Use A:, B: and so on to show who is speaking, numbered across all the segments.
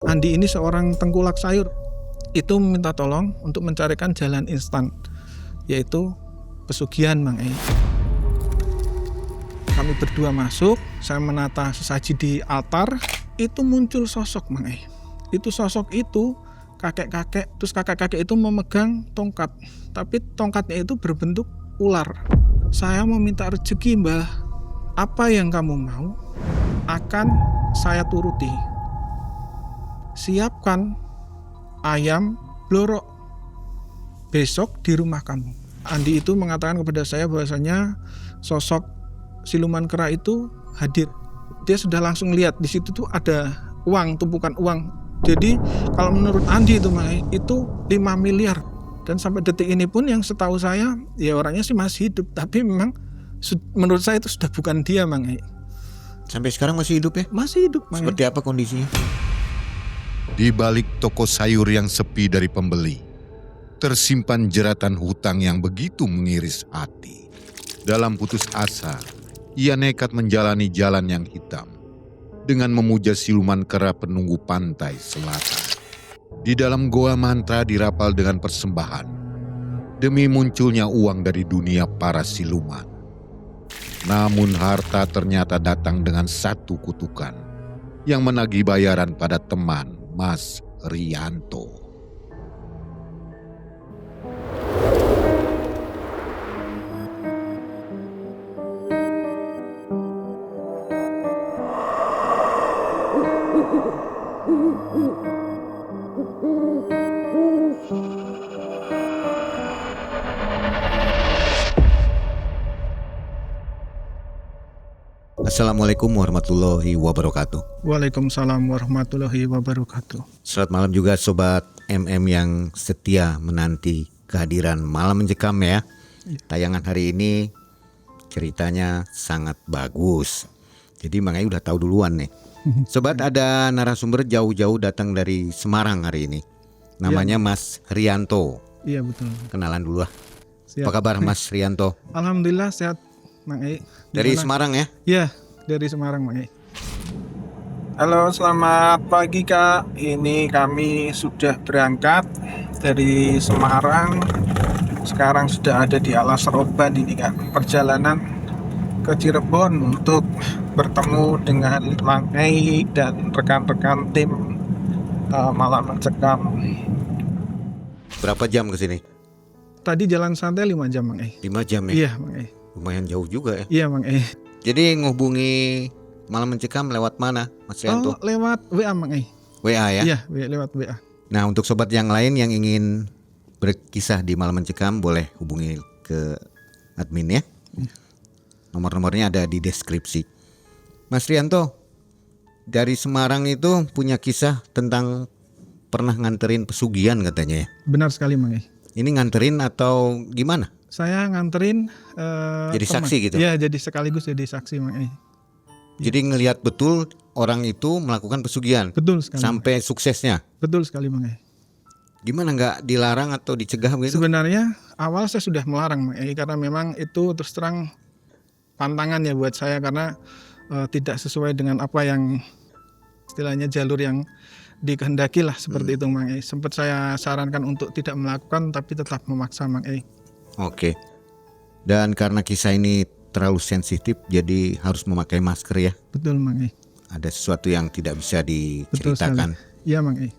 A: Andi ini seorang tengkulak sayur, itu meminta tolong untuk mencarikan jalan instan, yaitu pesugihan Mang Ei. Kami berdua masuk, saya menata sesaji di altar, itu muncul sosok Mang Ei. Itu sosok itu kakek-kakek, terus kakek-kakek itu memegang tongkat, tapi tongkatnya itu berbentuk ular. Saya meminta rezeki, Mbah. Apa yang kamu mau akan saya turuti. Siapkan ayam blorok besok di rumah kamu. Andi itu mengatakan kepada saya bahwasanya sosok siluman kera itu hadir. Dia sudah langsung lihat di situ tuh ada uang, tumpukan uang. Jadi kalau menurut Andi itu 5 miliar. Dan sampai detik ini pun yang setahu saya ya orangnya sih masih hidup, tapi memang menurut saya itu sudah bukan dia, Mang Ei.
B: Sampai sekarang masih hidup ya?
A: Masih hidup, Mang Ei.
B: Seperti apa kondisinya?
C: Di balik toko sayur yang sepi dari pembeli, tersimpan jeratan hutang yang begitu mengiris hati. Dalam putus asa, ia nekat menjalani jalan yang hitam dengan memuja siluman kera penunggu pantai selatan. Di dalam goa mantra dirapal dengan persembahan, demi munculnya uang dari dunia para siluman. Namun harta ternyata datang dengan satu kutukan yang menagih bayaran pada teman Mas Rianto.
B: Assalamualaikum warahmatullahi wabarakatuh.
A: Waalaikumsalam warahmatullahi wabarakatuh.
B: Selamat malam juga Sobat MM yang setia menanti kehadiran Malam Mencekam ya. Tayangan hari ini ceritanya sangat bagus. Jadi Mang Ei udah tahu duluan nih. Sobat, ada narasumber jauh-jauh datang dari Semarang hari ini. Namanya Mas Rianto.
A: Iya betul.
B: Kenalan dulu lah.
A: Siap.
B: Apa kabar Mas Rianto?
A: Alhamdulillah sehat, Mang Ei.
B: Dari
A: Gimana?
B: Semarang ya?
A: Iya, dari Semarang, Mang Ei. Halo, selamat pagi Kak. Ini kami sudah berangkat dari Semarang. Sekarang sudah ada di Alas Roban ini Kak. Perjalanan ke Cirebon untuk bertemu dengan Mang Ei dan rekan-rekan tim Malam Mencekam.
B: Berapa jam ke sini?
A: Tadi jalan santai 5 jam, Mang Ei.
B: 5 jam ya?
A: Iya, Mang Ei.
B: Lumayan jauh juga ya.
A: Iya, Mang Ei.
B: Jadi ngehubungi Malam Mencekam lewat mana Mas Rianto?
A: Oh, lewat WA, Mang Ei.
B: WA ya?
A: Iya, lewat WA.
B: Nah, untuk sobat yang lain yang ingin berkisah di Malam Mencekam boleh hubungi ke admin ya. Nomor-nomornya ada di deskripsi. Mas Rianto, dari Semarang itu punya kisah tentang pernah nganterin pesugihan katanya ya.
A: Benar sekali, Mang Ei.
B: Ini nganterin atau gimana?
A: Saya nganterin
B: Jadi
A: teman.
B: saksi gitu?
A: Iya, jadi sekaligus jadi saksi, Mang Ei.
B: Jadi ngelihat betul orang itu melakukan pesugihan
A: Betul sekali.
B: sampai suksesnya.
A: Betul sekali, Mang Ei.
B: Gimana, nggak dilarang atau dicegah begitu?
A: Sebenarnya awal saya sudah melarang, Mang Ei, karena memang itu terus terang pantangan ya buat saya karena tidak sesuai dengan apa yang istilahnya jalur yang dikehendaki lah seperti itu, Mang Ei. Sempat saya sarankan untuk tidak melakukan tapi tetap memaksa, Mang Ei.
B: Oke. Dan karena kisah ini terlalu sensitif jadi harus memakai masker ya.
A: Betul, Mang Ei.
B: Ada sesuatu yang tidak bisa
A: Betul
B: diceritakan.
A: sekali. Iya, Mang Ei.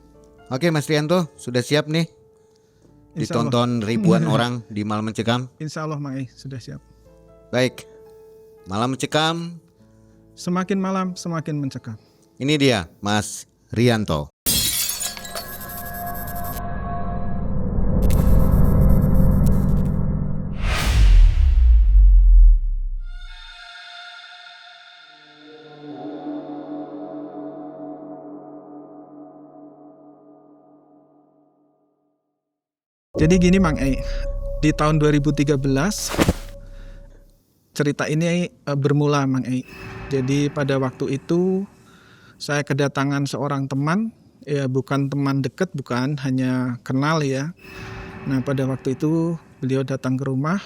B: Oke Mas Rianto, sudah siap nih
A: Insya Allah.
B: ditonton ribuan orang di Malam Mencekam?
A: Insya Allah, Mang Ei, sudah siap.
B: Baik. Malam Mencekam,
A: Semakin malam semakin mencekam.
B: ini dia Mas Rianto.
A: Jadi gini, Mang Ei, di tahun 2013 cerita ini bermula, Mang Ei. Jadi pada waktu itu saya kedatangan seorang teman, ya bukan teman dekat, bukan, hanya kenal ya. Nah pada waktu itu beliau datang ke rumah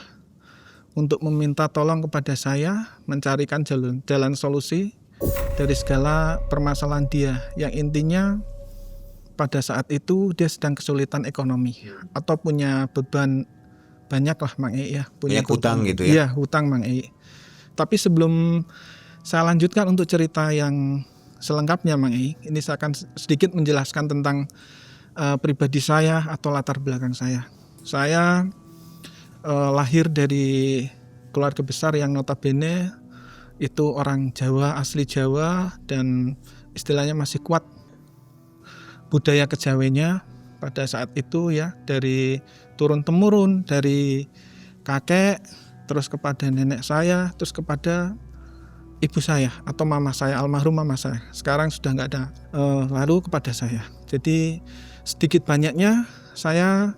A: untuk meminta tolong kepada saya mencarikan jalan solusi dari segala permasalahan dia, yang intinya pada saat itu dia sedang kesulitan ekonomi atau punya beban banyak lah Mang Ei ya.
B: Banyak hutang gitu ya?
A: Iya, hutang Mang Ei. Tapi sebelum saya lanjutkan untuk cerita yang selengkapnya Mang Ei, ini saya akan sedikit menjelaskan tentang pribadi saya atau latar belakang saya. Saya lahir dari keluarga besar yang notabene itu orang Jawa, asli Jawa, dan istilahnya masih kuat budaya kejawanya pada saat itu ya, dari turun temurun, dari kakek terus kepada nenek saya, terus kepada ibu saya atau mama saya, almarhum mama saya, sekarang sudah nggak ada, lalu kepada saya. Jadi sedikit banyaknya saya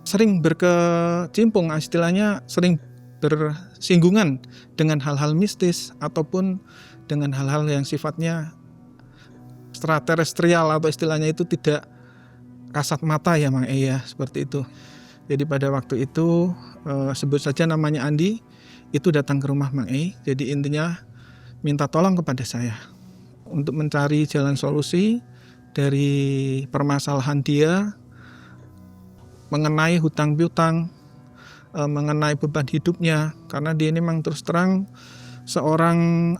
A: sering berkecimpung, istilahnya sering bersinggungan dengan hal-hal mistis ataupun dengan hal-hal yang sifatnya extraterestrial atau istilahnya itu tidak kasat mata ya Mang Ei ya, seperti itu. Jadi pada waktu itu sebut saja namanya Andi, itu datang ke rumah Mang Ei. Jadi intinya minta tolong kepada saya untuk mencari jalan solusi dari permasalahan dia mengenai hutang piutang, mengenai beban hidupnya, karena dia ini memang terus terang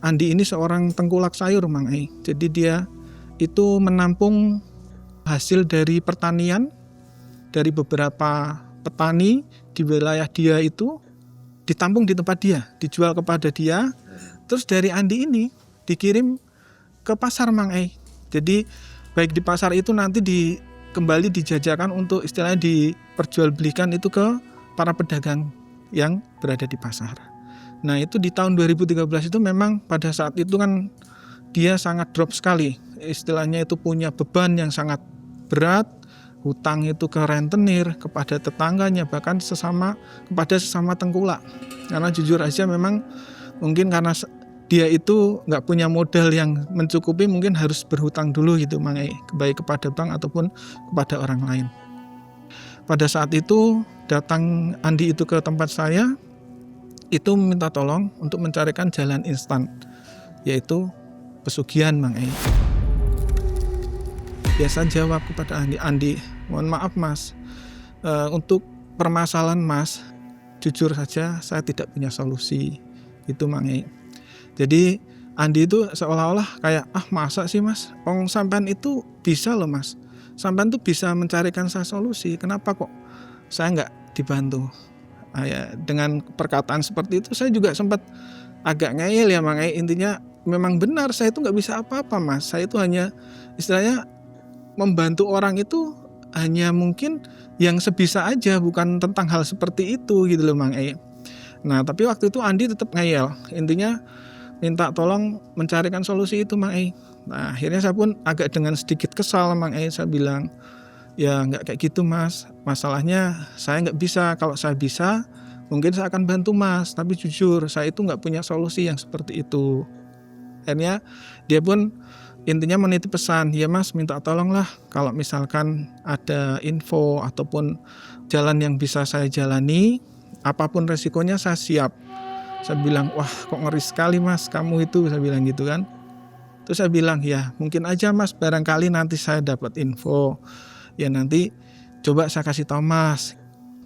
A: Andi ini seorang tengkulak sayur Mang Ei. Jadi dia itu menampung hasil dari pertanian dari beberapa petani di wilayah dia, itu ditampung di tempat dia, dijual kepada dia, terus dari Andi ini dikirim ke pasar Mang Ei. Jadi baik di pasar itu nanti kembali dijajakan untuk istilahnya diperjualbelikan itu ke para pedagang yang berada di pasar. Nah itu di tahun 2013 itu memang pada saat itu kan dia sangat drop sekali, istilahnya itu punya beban yang sangat berat, hutang itu ke rentenir, kepada tetangganya, bahkan kepada sesama tengkulak. Karena jujur aja memang mungkin karena dia itu nggak punya modal yang mencukupi, mungkin harus berhutang dulu gitu Mang Ei, baik kepada bank ataupun kepada orang lain. Pada saat itu datang Andi itu ke tempat saya, itu minta tolong untuk mencarikan jalan instan, yaitu pesugihan Mang Ei. Biasa jawab kepada Andi, mohon maaf Mas, untuk permasalahan Mas, jujur saja saya tidak punya solusi, itu Mang Ei. Jadi Andi itu seolah-olah kayak, masa sih Mas, sampean itu bisa loh Mas, sampean tuh bisa mencarikan saya solusi, kenapa kok saya nggak dibantu? Ya, dengan perkataan seperti itu saya juga sempat agak ngeyel ya Mang Ei. Intinya memang benar, saya itu nggak bisa apa-apa Mas, saya itu hanya istilahnya membantu orang itu hanya mungkin yang sebisa aja, bukan tentang hal seperti itu gitu loh Mang Ei. Nah tapi waktu itu Andi tetap ngeyel, intinya minta tolong mencarikan solusi itu Mang Ei. Nah akhirnya saya pun agak dengan sedikit kesal Mang Ei, saya bilang ya nggak kayak gitu Mas, masalahnya saya nggak bisa, kalau saya bisa mungkin saya akan bantu Mas, tapi jujur saya itu nggak punya solusi yang seperti itu. Akhirnya dia pun intinya menitip pesan, ya Mas minta tolonglah kalau misalkan ada info ataupun jalan yang bisa saya jalani, apapun resikonya saya siap. Saya bilang, wah kok ngeri sekali Mas kamu itu, saya bilang gitu kan. Terus saya bilang, ya mungkin aja Mas, barangkali nanti saya dapat info, ya nanti coba saya kasih tahu Mas.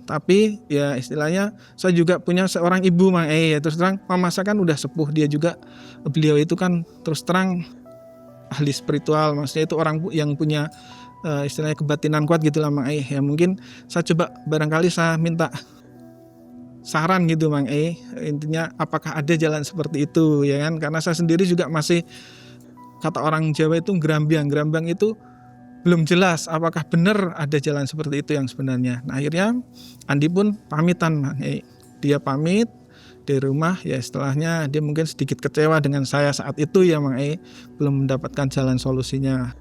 A: Tapi ya istilahnya saya juga punya seorang ibu Mang Ei, ya terus terang mama saya kan udah sepuh, dia juga, beliau itu kan terus terang ahli spiritual, maksudnya itu orang yang punya istilahnya kebatinan kuat gitu lah Mang Ei. Ya mungkin saya coba barangkali saya minta saran gitu Mang Ei, intinya apakah ada jalan seperti itu ya kan, karena saya sendiri juga masih, kata orang Jawa itu gerambang itu belum jelas apakah benar ada jalan seperti itu yang sebenarnya. Nah akhirnya Andi pun pamitan Mang Ei, dia pamit di rumah, ya setelahnya dia mungkin sedikit kecewa dengan saya saat itu ya Mang Ei, belum mendapatkan jalan solusinya.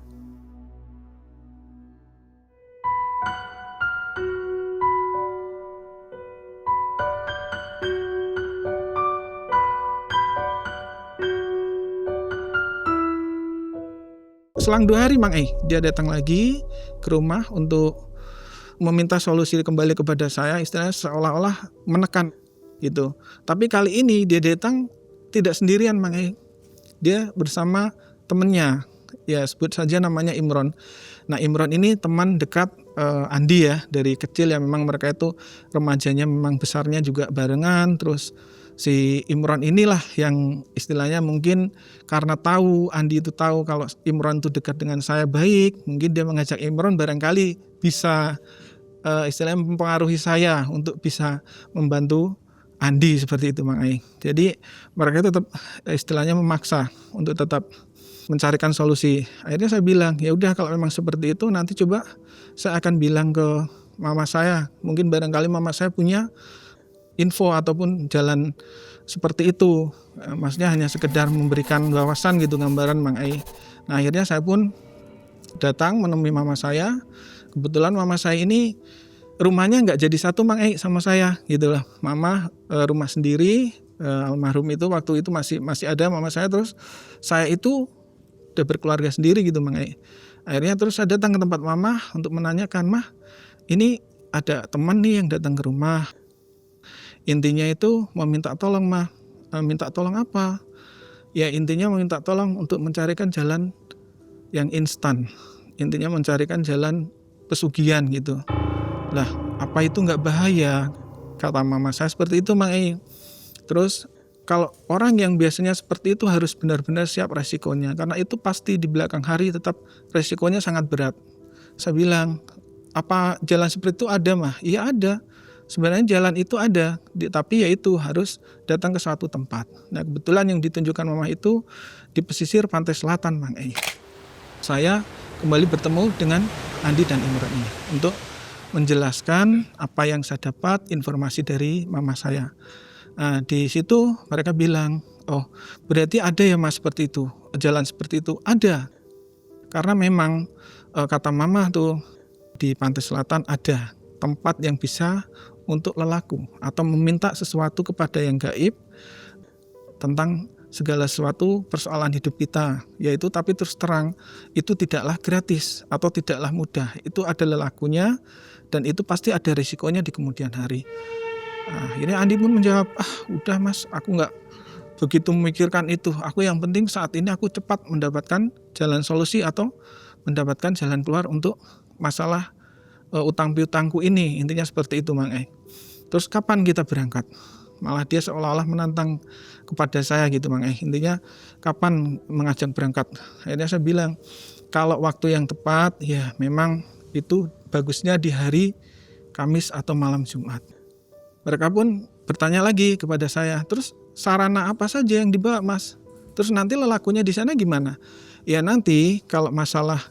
A: Selang 2 hari Mang Ei, dia datang lagi ke rumah untuk meminta solusi kembali kepada saya, istilahnya seolah-olah menekan gitu. Tapi kali ini dia datang tidak sendirian Mang Ei, dia bersama temennya, ya sebut saja namanya Imron. Nah Imron ini teman dekat Andi ya, dari kecil ya, memang mereka itu remajanya memang besarnya juga barengan. Terus si Imron inilah yang istilahnya mungkin karena tahu, Andi itu tahu kalau Imron itu dekat dengan saya baik, mungkin dia mengajak Imron barangkali bisa istilahnya mempengaruhi saya untuk bisa membantu Andi seperti itu Mang Ai. Jadi mereka itu tetap istilahnya memaksa untuk tetap mencarikan solusi. Akhirnya saya bilang, ya udah kalau memang seperti itu nanti coba saya akan bilang ke mama saya. Mungkin barangkali mama saya punya info ataupun jalan seperti itu. Maksudnya hanya sekedar memberikan wawasan gitu, gambaran Mang Ai. Nah akhirnya saya pun datang menemui mama saya. Kebetulan mama saya ini rumahnya nggak jadi satu Mang Ai sama saya gitu lah. Mama rumah sendiri, almarhum itu waktu itu masih ada mama saya, terus saya itu udah berkeluarga sendiri gitu Mang Ai. Akhirnya terus saya datang ke tempat mama untuk menanyakan, "Mah, ini ada teman nih yang datang ke rumah. Intinya itu mau minta tolong Mah." "Minta tolong apa?" "Ya intinya mau minta tolong untuk mencarikan jalan yang instan. Intinya mencarikan jalan pesugihan gitu." "Lah, apa itu nggak bahaya?" kata mama saya seperti itu Mang Ai. Terus kalau orang yang biasanya seperti itu harus benar-benar siap resikonya, karena itu pasti di belakang hari tetap resikonya sangat berat. Saya bilang, "Apa jalan seperti itu ada Mah?" "Iya ada. Sebenarnya jalan itu ada, tapi ya itu harus datang ke suatu tempat." Nah kebetulan yang ditunjukkan mama itu di pesisir pantai selatan Mang Ai. Saya kembali bertemu dengan Andi dan Imron ini untuk menjelaskan apa yang saya dapat informasi dari mama saya. Nah, di situ mereka bilang, "Oh, berarti ada ya Mas seperti itu, jalan seperti itu." "Ada." Karena memang kata mama tuh di pantai selatan ada tempat yang bisa untuk lelaku atau meminta sesuatu kepada yang gaib tentang segala sesuatu persoalan hidup kita, yaitu tapi terus terang itu tidaklah gratis atau tidaklah mudah. Itu ada lelakunya dan itu pasti ada risikonya di kemudian hari. Akhirnya Andi pun menjawab, "Udah Mas, aku nggak begitu memikirkan itu. Aku yang penting saat ini aku cepat mendapatkan jalan solusi atau mendapatkan jalan keluar untuk masalah utang piutangku ini." Intinya seperti itu Mang Ai. "Terus kapan kita berangkat?" Malah dia seolah-olah menantang kepada saya gitu Mang Ai. Intinya kapan mengajak berangkat. Akhirnya saya bilang, kalau waktu yang tepat ya memang itu bagusnya di hari Kamis atau malam Jumat. Mereka pun bertanya lagi kepada saya, "Terus sarana apa saja yang dibawa Mas? Terus nanti lelakunya di sana gimana?" "Ya nanti kalau masalah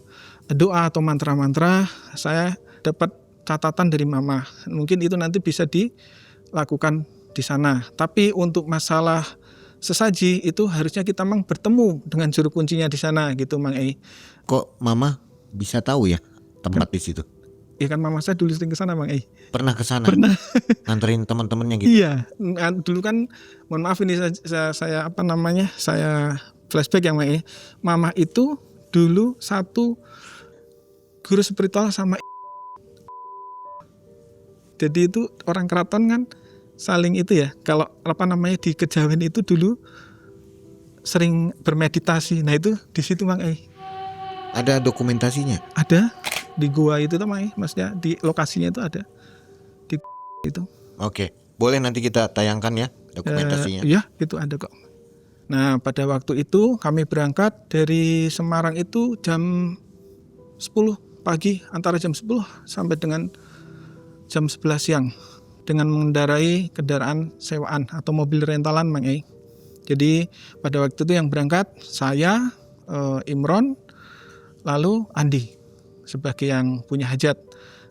A: doa atau mantra-mantra saya dapat catatan dari mama. Mungkin itu nanti bisa dilakukan di sana. Tapi untuk masalah sesaji itu harusnya kita memang bertemu dengan juru kuncinya di sana gitu Mang Ai."
B: Kok mama bisa tahu ya tempat di situ?
A: Ya kan mama saya dulu sering ke sana Mang Ai.
B: Pernah ke sana?
A: Pernah.
B: Nganterin teman-temannya gitu?
A: Iya, dulu kan mohon maaf ini saya apa namanya? Saya flashback ya Mang Ai. Mama itu dulu satu guru spiritual sama. Jadi itu orang keraton kan saling itu ya. Kalau apa namanya di Kejawen itu dulu sering bermeditasi. Nah itu di situ Mang Ai.
B: Ada dokumentasinya?
A: Ada di gua itu tuh Mang Ai. Maksudnya di lokasinya itu ada. Di itu.
B: Oke, boleh nanti kita tayangkan ya dokumentasinya.
A: Iya, itu ada kok. Nah, pada waktu itu kami berangkat dari Semarang itu jam 10 pagi, antara jam 10 sampai dengan jam 11 siang dengan mengendarai kendaraan sewaan atau mobil rentalan Mang Ai. Jadi pada waktu itu yang berangkat saya, Imron, lalu Andi sebagai yang punya hajat.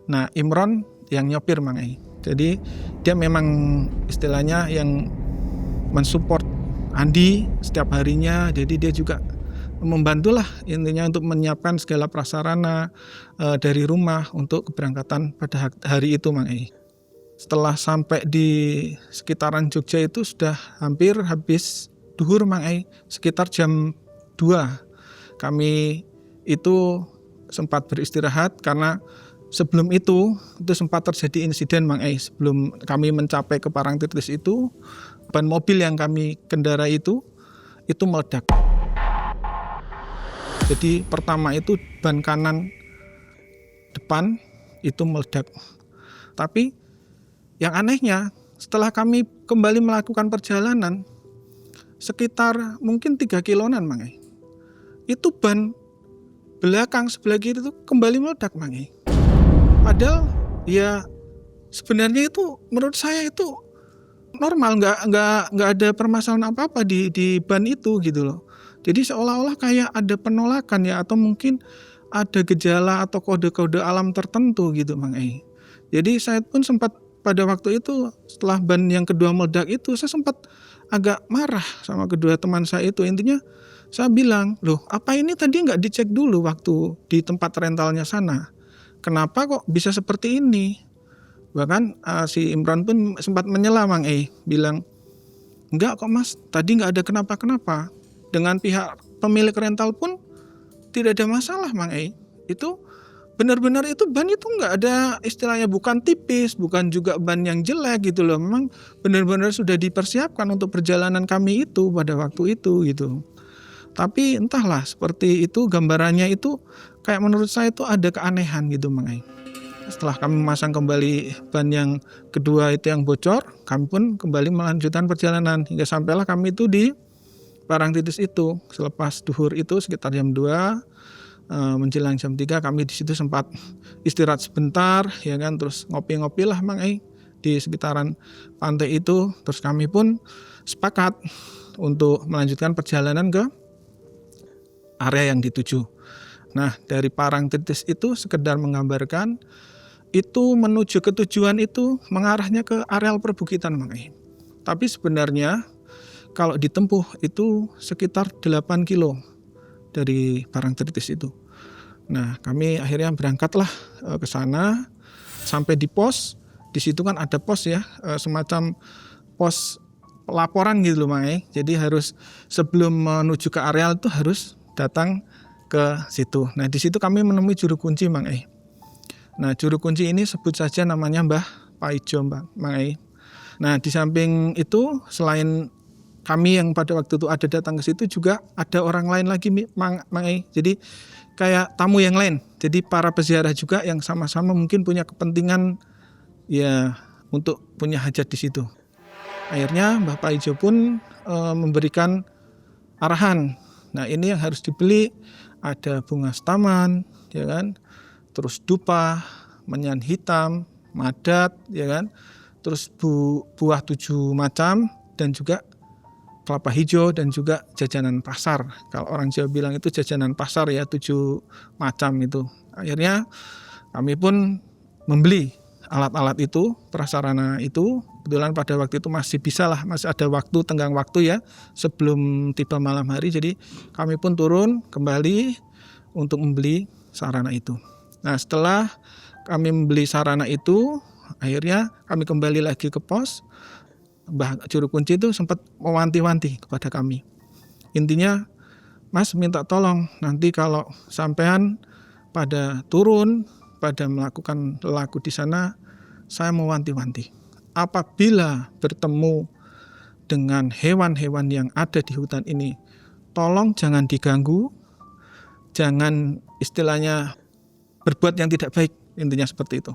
A: Nah, Imron yang nyopir Mang Ai. Jadi dia memang istilahnya yang mensupport Andi setiap harinya. Jadi dia juga membantulah intinya untuk menyiapkan segala prasarana dari rumah untuk keberangkatan pada hari itu Mang Ai. Setelah sampai di sekitaran Jogja itu sudah hampir habis duhur Mang Ai, sekitar jam 2. Kami itu sempat beristirahat karena sebelum itu sempat terjadi insiden Mang Ai. Sebelum kami mencapai ke Parangtritis itu, ban mobil yang kami kendarai itu meledak. Jadi pertama itu ban kanan depan itu meledak. Tapi yang anehnya setelah kami kembali melakukan perjalanan sekitar mungkin 3 kiloan Mang Ei, itu ban belakang sebelah kiri itu kembali meledak Mang Ei. Padahal ya sebenarnya itu menurut saya itu normal, nggak ada permasalahan apa-apa di ban itu gitu loh. Jadi seolah-olah kayak ada penolakan ya, atau mungkin ada gejala atau kode-kode alam tertentu gitu Mang Ei. Jadi saya pun sempat pada waktu itu setelah ban yang kedua meledak itu saya sempat agak marah sama kedua teman saya itu. Intinya saya bilang, loh apa ini tadi nggak dicek dulu waktu di tempat rentalnya sana? Kenapa kok bisa seperti ini? Bahkan si Imron pun sempat menyela Mang Ei, bilang, enggak kok Mas, tadi nggak ada kenapa-kenapa. Dengan pihak pemilik rental pun tidak ada masalah Mang Ei. Itu benar-benar itu ban itu nggak ada istilahnya, bukan tipis, bukan juga ban yang jelek gitu loh. Memang benar-benar sudah dipersiapkan untuk perjalanan kami itu pada waktu itu gitu. Tapi entahlah seperti itu gambarannya itu kayak menurut saya itu ada keanehan gitu Mang Ei. Setelah kami memasang kembali ban yang kedua itu yang bocor, kami pun kembali melanjutkan perjalanan hingga sampailah kami itu di Parangtritis itu. Selepas duhur itu sekitar jam 2 menjelang jam 3 kami di situ sempat istirahat sebentar ya kan, terus ngopi-ngopi lah Mang Ei di sekitaran pantai itu. Terus kami pun sepakat untuk melanjutkan perjalanan ke area yang dituju. Nah, dari Parangtritis itu sekedar menggambarkan itu menuju ke tujuan itu mengarahnya ke areal perbukitan Mang Ei. Tapi sebenarnya kalau ditempuh itu sekitar 8 kilo dari Parangtritis itu. Nah, kami akhirnya berangkatlah ke sana sampai di pos. Di situ kan ada pos ya, semacam pos pelaporan gitu loh Mang Ei. Jadi harus sebelum menuju ke areal itu harus datang ke situ. Nah, di situ kami menemui juru kunci Mang Ei. Nah, juru kunci ini sebut saja namanya Mbah Paijo Mang Ei. Nah, di samping itu selain kami yang pada waktu itu ada datang ke situ juga ada orang lain lagi Mang Ei. Jadi kayak tamu yang lain. Jadi para peziarah juga yang sama-sama mungkin punya kepentingan ya untuk punya hajat di situ. Akhirnya Mbah Paijo pun memberikan arahan. Nah, ini yang harus dibeli ada bunga setaman, ya kan? Terus dupa, menyan hitam, madat, ya kan? Terus buah 7 macam dan juga kelapa hijau dan juga jajanan pasar. Kalau orang Jawa bilang itu jajanan pasar ya, 7 macam itu. Akhirnya kami pun membeli alat-alat itu, prasarana itu. Kebetulan pada waktu itu masih ada waktu, tenggang waktu ya, sebelum tiba malam hari. Jadi kami pun turun kembali untuk membeli sarana itu. Nah, setelah kami membeli sarana itu, akhirnya kami kembali lagi ke pos. Mbah juru kunci itu sempat mewanti-wanti kepada kami. Intinya, Mas minta tolong nanti kalau sampean pada turun, pada melakukan laku di sana, saya mewanti-wanti. Apabila bertemu dengan hewan-hewan yang ada di hutan ini, tolong jangan diganggu, jangan istilahnya berbuat yang tidak baik, intinya seperti itu.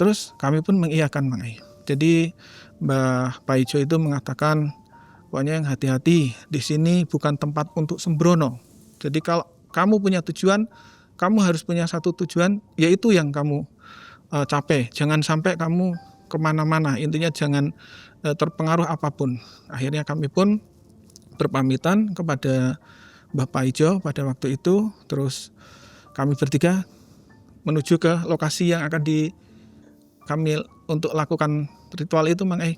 A: Terus kami pun mengiyakan Mang Ei. Jadi Mbah Paijo itu mengatakan, pokoknya yang hati-hati, di sini bukan tempat untuk sembrono. Jadi kalau kamu punya tujuan, kamu harus punya satu tujuan, yaitu yang kamu capai. Jangan sampai kamu kemana-mana, intinya jangan terpengaruh apapun. Akhirnya kami pun berpamitan kepada Mbah Paijo pada waktu itu. Terus kami bertiga menuju ke lokasi yang akan kami untuk lakukan ritual itu Mang Ei.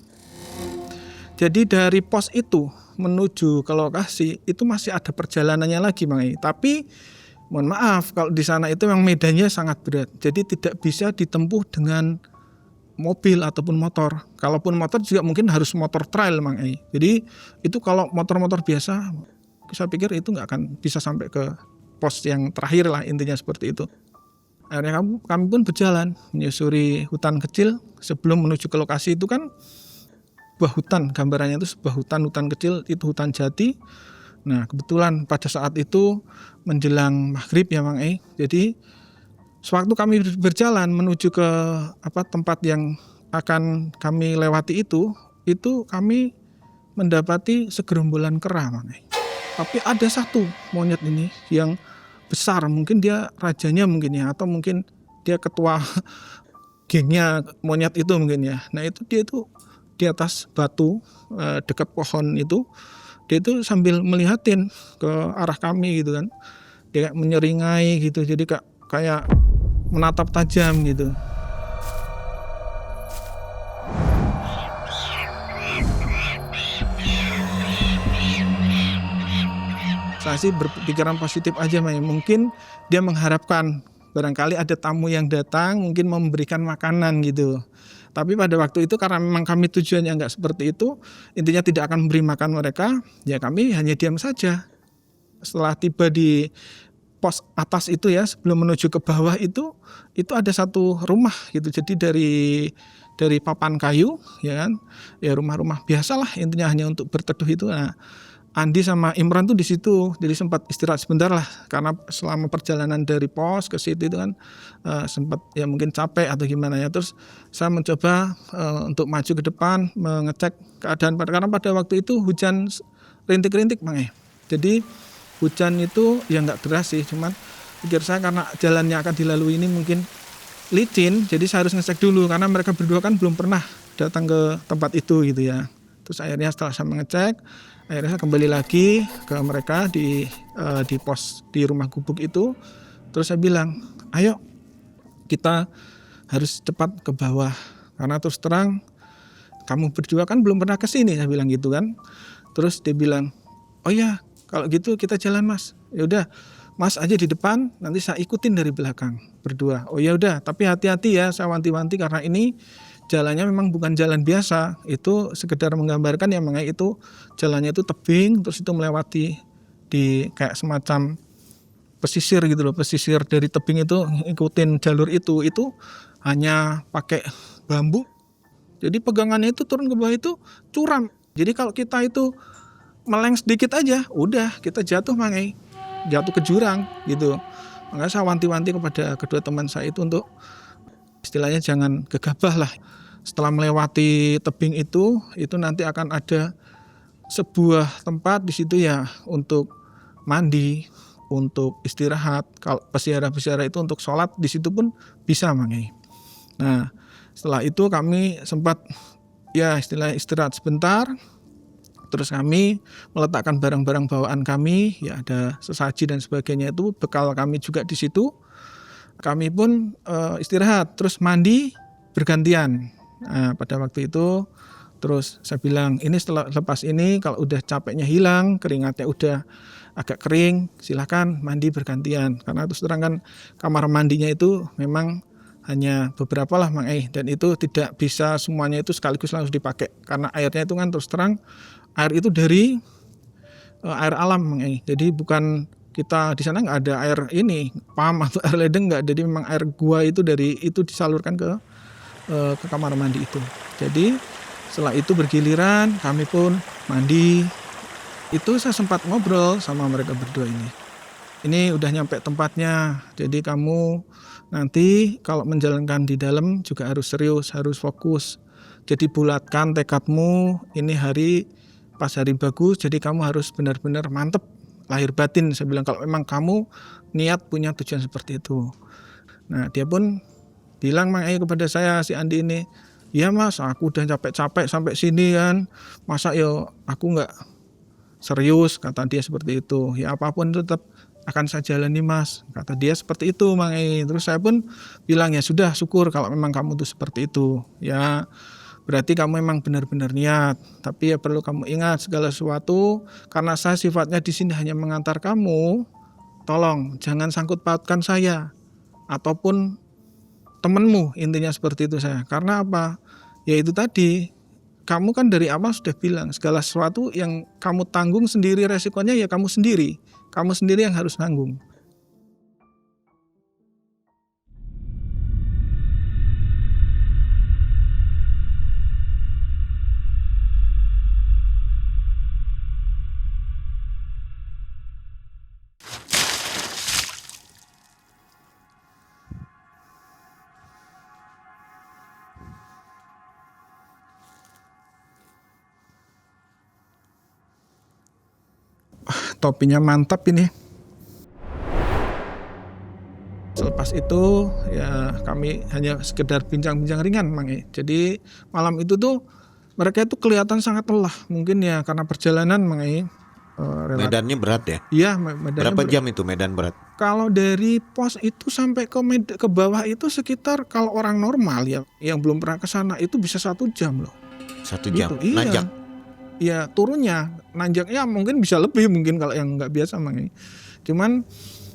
A: Jadi dari pos itu menuju ke lokasi itu masih ada perjalanannya lagi Mang Ei. Tapi mohon maaf kalau di sana itu memang medannya sangat berat. Jadi tidak bisa ditempuh dengan mobil ataupun motor. Kalaupun motor juga mungkin harus motor trail Mang Ei. Jadi itu kalau motor-motor biasa saya pikir itu nggak akan bisa sampai ke pos yang terakhir lah, intinya seperti itu. Akhirnya kami pun berjalan menyusuri hutan kecil sebelum menuju ke lokasi itu kan sebuah hutan, gambarannya itu sebuah hutan kecil, itu hutan jati. Nah kebetulan pada saat itu menjelang maghrib ya Mang Ei, jadi Sewaktu kami berjalan menuju ke tempat yang akan kami lewati itu kami mendapati segerombolan kera, Mang. Tapi ada satu monyet ini yang besar, mungkin dia rajanya mungkin ya, atau mungkin dia ketua gengnya monyet itu mungkin ya. Nah dia itu di atas batu dekat pohon itu, dia itu sambil melihatin ke arah kami gitu kan. Dia kayak menyeringai gitu, jadi kayak menatap tajam gitu. Saya sih berpikiran positif aja, May. Mungkin dia mengharapkan barangkali ada tamu yang datang mungkin memberikan makanan gitu. Tapi pada waktu itu karena memang kami tujuannya nggak seperti itu, intinya tidak akan memberi makan mereka, ya kami hanya diam saja. Setelah tiba di pos atas itu ya, sebelum menuju ke bawah itu ada satu rumah gitu. Jadi dari papan kayu ya kan, ya rumah-rumah biasalah, intinya hanya untuk berteduh itu. Nah, Andi sama Imran tuh di situ, jadi sempat istirahat sebentar lah karena selama perjalanan dari pos ke situ itu kan sempat ya mungkin capek atau gimana ya. Terus saya mencoba untuk maju ke depan mengecek keadaan karena pada waktu itu hujan rintik-rintik, Mang. Jadi hujan itu ya nggak deras sih, cuman pikir saya karena jalan yang akan dilalui ini mungkin licin, jadi saya harus ngecek dulu karena mereka berdua kan belum pernah datang ke tempat itu gitu ya. Terus akhirnya setelah saya mengecek, akhirnya saya kembali lagi ke mereka di pos di rumah gubuk itu. Terus saya bilang, ayo kita harus cepat ke bawah karena terus terang kamu berdua kan belum pernah ke sini, saya bilang gitu kan. Terus dia bilang, oh ya kalau gitu kita jalan, Mas. Ya udah, Mas aja di depan, nanti saya ikutin dari belakang berdua. Oh ya udah, tapi hati-hati ya, saya wanti-wanti karena ini jalannya memang bukan jalan biasa. Itu sekedar menggambarkan ya, mengenai itu jalannya itu tebing, terus itu melewati di kayak semacam pesisir gitu loh. Pesisir dari tebing itu ikutin jalur itu hanya pakai bambu. Jadi pegangannya itu turun ke bawah itu curam. Jadi kalau kita itu meleng sedikit aja, udah kita jatuh, Mangai. Jatuh ke jurang gitu. Makanya saya wanti-wanti kepada kedua teman saya itu untuk istilahnya jangan gegabah lah. Setelah melewati tebing itu nanti akan ada sebuah tempat di situ ya untuk mandi, untuk istirahat. Kalau peziarah-peziarah itu untuk sholat di situ pun bisa, Mangai. Nah, setelah itu kami sempat ya istilahnya istirahat sebentar. Terus kami meletakkan barang-barang bawaan kami, ya ada sesaji dan sebagainya, itu bekal kami juga di situ. Kami pun istirahat, terus mandi bergantian. Nah, pada waktu itu terus saya bilang, ini setelah lepas ini kalau udah capeknya hilang, keringatnya udah agak kering, silakan mandi bergantian. Karena terus terang kan kamar mandinya itu memang hanya beberapa lah, Mang, dan itu tidak bisa semuanya itu sekaligus langsung dipakai karena airnya itu kan terus terang air itu dari air alam, Mang. Jadi bukan kita di sana nggak ada air ini pam atau air ledeng, nggak. Jadi memang air gua itu dari itu disalurkan ke kamar mandi itu. Jadi setelah itu bergiliran kami pun mandi. Itu saya sempat ngobrol sama mereka berdua ini. Ini udah nyampe tempatnya. Jadi kamu nanti kalau menjalankan di dalam juga harus serius, harus fokus. Jadi bulatkan tekadmu, ini hari pas hari bagus, jadi kamu harus benar-benar mantep lahir batin. Saya bilang kalau memang kamu niat punya tujuan seperti itu. Nah dia pun bilang, Mang, kepada saya si Andi ini, iya Mas, aku udah capek-capek sampai sini kan, masa yo aku nggak serius, kata dia seperti itu. Ya apapun itu tetap akan saya jalani, Mas, kata dia seperti itu, Mang. Terus saya pun bilang, ya sudah, syukur kalau memang kamu tuh seperti itu ya, berarti kamu memang benar-benar niat. Tapi ya perlu kamu ingat segala sesuatu, karena saya sifatnya di sini hanya mengantar kamu. Tolong jangan sangkut pautkan saya ataupun temanmu, intinya seperti itu saya. Karena apa? Ya itu tadi, kamu kan dari awal sudah bilang segala sesuatu yang kamu tanggung sendiri resikonya ya kamu sendiri yang harus nanggung. topinya mantap ini. Selepas itu ya kami hanya sekedar bincang-bincang ringan Mang E. Jadi malam itu tuh mereka itu kelihatan sangat lelah. Mungkin ya karena perjalanan Mang E.
B: Medannya berat ya?
A: Iya, medannya
B: Berapa jam itu medan berat?
A: Kalau dari pos itu sampai ke bawah itu sekitar, kalau orang normal ya yang belum pernah ke sana itu bisa 1 jam loh.
B: 1 jam?
A: Gitu, iya.
B: Nanjak?
A: Ya turunnya, nanjaknya mungkin bisa lebih mungkin kalau yang nggak biasa Mang E. Cuman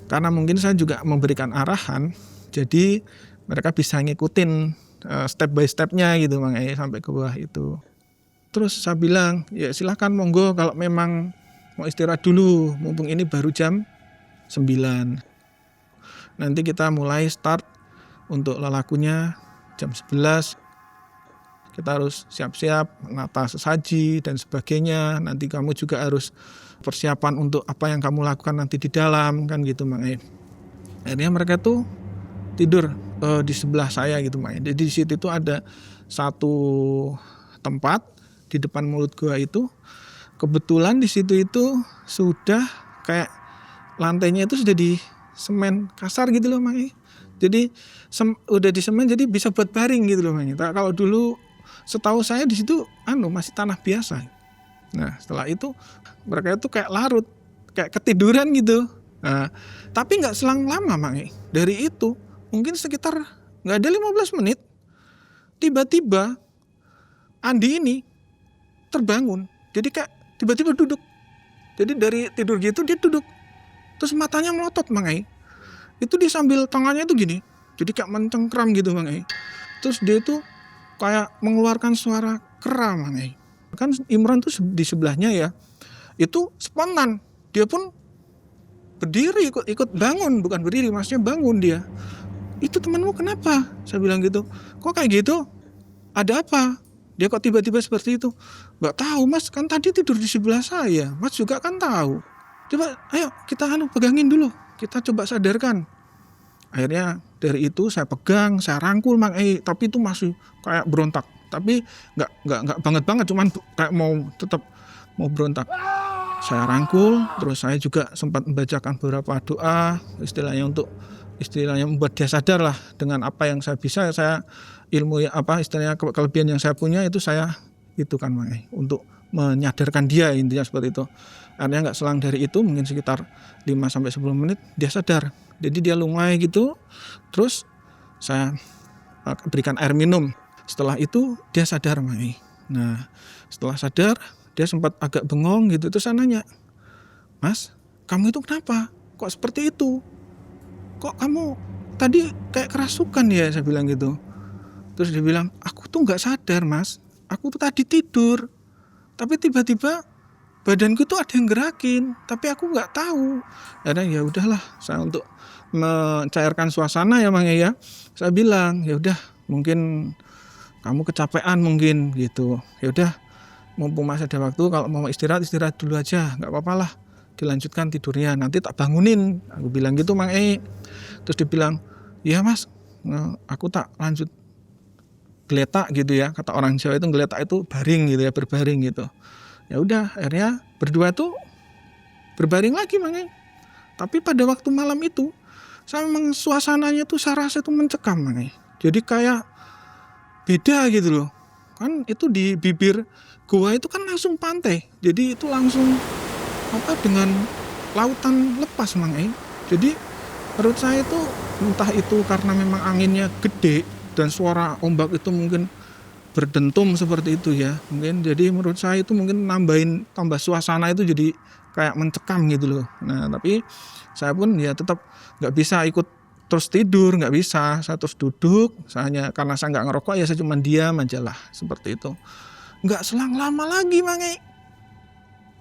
A: karena mungkin saya juga memberikan arahan, jadi mereka bisa ngikutin step by stepnya gitu Mang E sampai ke bawah itu. Terus saya bilang, ya silahkan monggo kalau memang mau istirahat dulu, mumpung ini baru jam 9. Nanti kita mulai start untuk lelakunya jam 11. Kita harus siap-siap menata sesaji dan sebagainya. Nanti kamu juga harus persiapan untuk apa yang kamu lakukan nanti di dalam, kan gitu Mang E. Akhirnya mereka tuh tidur di sebelah saya gitu Mang E. Jadi di situ tuh ada satu tempat di depan mulut gua itu. Kebetulan di situ itu sudah kayak lantainya itu sudah di semen kasar gitu loh Mang E. Jadi udah di semen jadi bisa buat baring gitu loh Mang E. Kalau dulu setahu saya di situ masih tanah biasa. Nah setelah itu mereka itu kayak larut, kayak ketiduran gitu. Nah, tapi nggak selang lama Mang E. Dari itu mungkin sekitar nggak ada 15 menit, tiba-tiba Andi ini terbangun. Jadi kayak tiba-tiba duduk. Jadi dari tidur gitu dia duduk. Terus matanya melotot Mang E. Itu dia sambil tangannya itu gini. Jadi kayak mencengkram gitu Mang E. Terus dia itu kayak mengeluarkan suara kera Mang E. Kan Imron tuh di sebelahnya ya. Itu spontan. Dia pun berdiri ikut bangun, bukan berdiri maksudnya bangun dia. Itu temanmu kenapa? Saya bilang gitu. Kok kayak gitu? Ada apa? Dia kok tiba-tiba seperti itu? Gak tahu Mas, kan tadi tidur di sebelah saya. Mas juga kan tahu. Coba ayo kita pegangin dulu. Kita coba sadarkan. Akhirnya dari itu saya pegang, saya rangkul Mang E, tapi itu masih kayak berontak. Tapi nggak banget, cuman kayak tetap mau berontak. Saya rangkul, terus saya juga sempat membacakan beberapa doa, istilahnya membuat dia sadar lah dengan apa yang saya bisa. Saya ilmu istilahnya kelebihan yang saya punya itu saya itu kan Mang E, untuk menyadarkan dia, intinya seperti itu. Akhirnya nggak selang dari itu mungkin sekitar 5-10 menit dia sadar. Jadi dia lunglai gitu, terus saya berikan air minum. Setelah itu dia sadar Mang E. Nah setelah sadar dia sempat agak bengong gitu. Terus saya nanya, Mas kamu itu kenapa? Kok seperti itu? Kok kamu tadi kayak kerasukan ya? Saya bilang gitu. Terus dia bilang, aku tuh gak sadar Mas. Aku tuh tadi tidur. Tapi tiba-tiba badanku tuh ada yang gerakin. Tapi aku gak tahu. Ya udahlah, saya untuk mencairkan suasana ya Mang E ya. Saya bilang, ya udah mungkin kamu kecapean mungkin gitu. Ya udah, mumpung masih ada waktu, kalau mau istirahat dulu aja, nggak apa-apa lah, dilanjutkan tidurnya, nanti tak bangunin. Aku bilang gitu Mang E. Terus dia bilang, ya Mas, aku tak lanjut geletak gitu ya. Kata orang Jawa itu geletak itu baring gitu ya, berbaring gitu. Ya udah, akhirnya berdua tuh berbaring lagi Mang E. Tapi pada waktu malam itu, saya memang suasananya tuh saya rasa itu mencekam Mang E. Jadi kayak beda gitu loh. Kan itu di bibir gua itu kan langsung pantai. Jadi itu langsung dengan lautan lepas Mang E. Jadi menurut saya itu entah itu karena memang anginnya gede dan suara ombak itu mungkin berdentum seperti itu ya. Mungkin jadi menurut saya itu mungkin tambah suasana itu jadi kayak mencekam gitu loh. Nah, tapi saya pun ya tetap nggak bisa ikut terus tidur, nggak bisa. Saya terus duduk, karena saya nggak ngerokok ya saya cuma diam aja lah, seperti itu. Nggak selang lama lagi Mang E,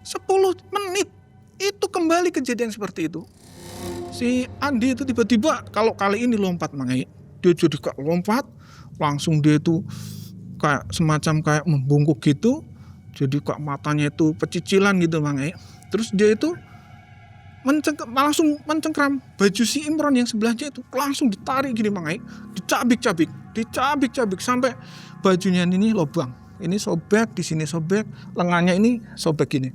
A: 10 menit itu kembali kejadian seperti itu. Si Andi itu tiba-tiba kalau kali ini lompat Mang E, dia jadi kayak lompat, langsung dia itu kayak semacam kayak membungkuk gitu, jadi kayak matanya itu pecicilan gitu Mang E. Terus dia itu langsung mencengkram baju si Imron yang sebelahnya itu, langsung ditarik gini Mang E, dicabik sampai bajunya ini lobang, ini sobek, di sini sobek, lengannya ini sobek gini.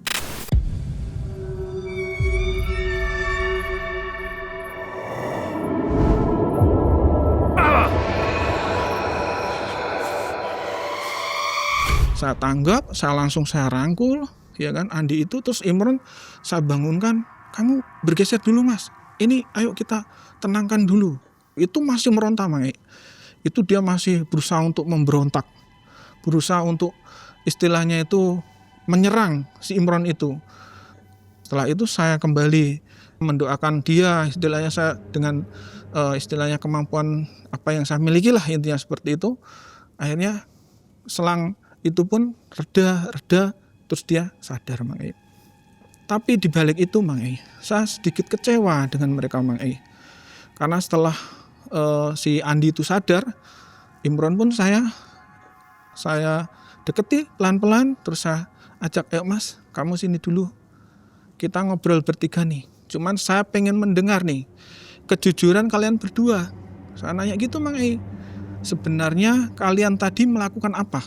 A: Saya tanggap, saya rangkul, ya kan, Andi itu. Terus Imron saya bangunkan, kamu bergeser dulu mas, ini ayo kita tenangkan dulu. Itu masih meronta Mang Ei. Itu dia masih berusaha untuk memberontak, berusaha untuk istilahnya itu menyerang si Imron itu. Setelah itu saya kembali mendoakan dia, istilahnya saya dengan istilahnya kemampuan apa yang saya miliki lah, intinya seperti itu. Akhirnya selang itu pun reda, terus dia sadar Mang Ei. Tapi di balik itu Mang Ei, saya sedikit kecewa dengan mereka Mang Ei. Karena setelah si Andi itu sadar, Imron pun saya deketi pelan-pelan, terus saya ajak, ayo mas, kamu sini dulu, kita ngobrol bertiga nih. Cuman saya pengen mendengar nih kejujuran kalian berdua. Saya nanya gitu Mang Ei, sebenarnya kalian tadi melakukan apa?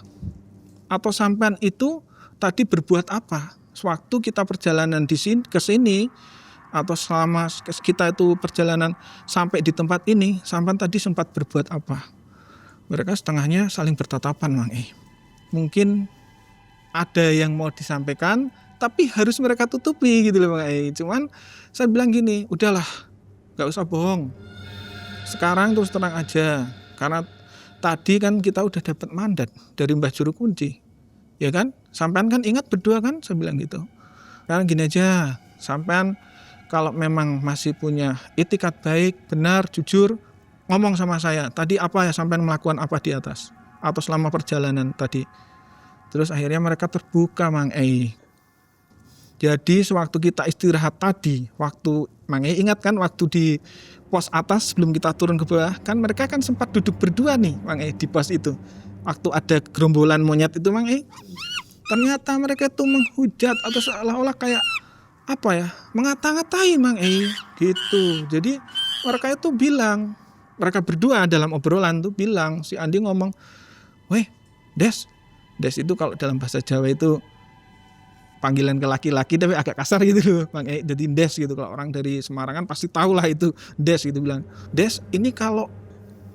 A: Atau sampean itu tadi berbuat apa? Sewaktu kita perjalanan di sini ke sini, atau selama kita itu perjalanan sampai di tempat ini, sampean tadi sempat berbuat apa? Mereka setengahnya saling bertatapan Mang Ei. Mungkin ada yang mau disampaikan, tapi harus mereka tutupi gitu loh Mang Ei. Cuman saya bilang gini, udahlah, gak usah bohong. Sekarang terus terang aja, karena tadi kan kita udah dapat mandat dari Mbah Juru Kunci, ya kan? Sampean kan ingat berdua kan? Saya bilang gitu. Sekarang gini aja, sampean kalau memang masih punya itikat baik, benar, jujur, ngomong sama saya. Tadi apa ya sampean melakukan apa di atas? Atau selama perjalanan tadi? Terus akhirnya mereka terbuka Mang Ei. Jadi sewaktu kita istirahat tadi, waktu Mang Ei ingat kan waktu di pos atas sebelum kita turun ke bawah, kan mereka kan sempat duduk berdua nih Mang Ei di pos itu. Waktu ada gerombolan monyet itu Mang Ei, ternyata mereka itu menghujat atau seolah-olah kayak apa ya, mengata-ngatai Mang Ei gitu. Jadi mereka itu bilang, mereka berdua dalam obrolan tuh bilang, si Andi ngomong, weh Des itu kalau dalam bahasa Jawa itu panggilan ke laki-laki tapi agak kasar gitu loh Mang Ei. Jadi Des gitu, kalau orang dari Semarang kan pasti tahu lah itu Des gitu. Bilang, Des ini kalau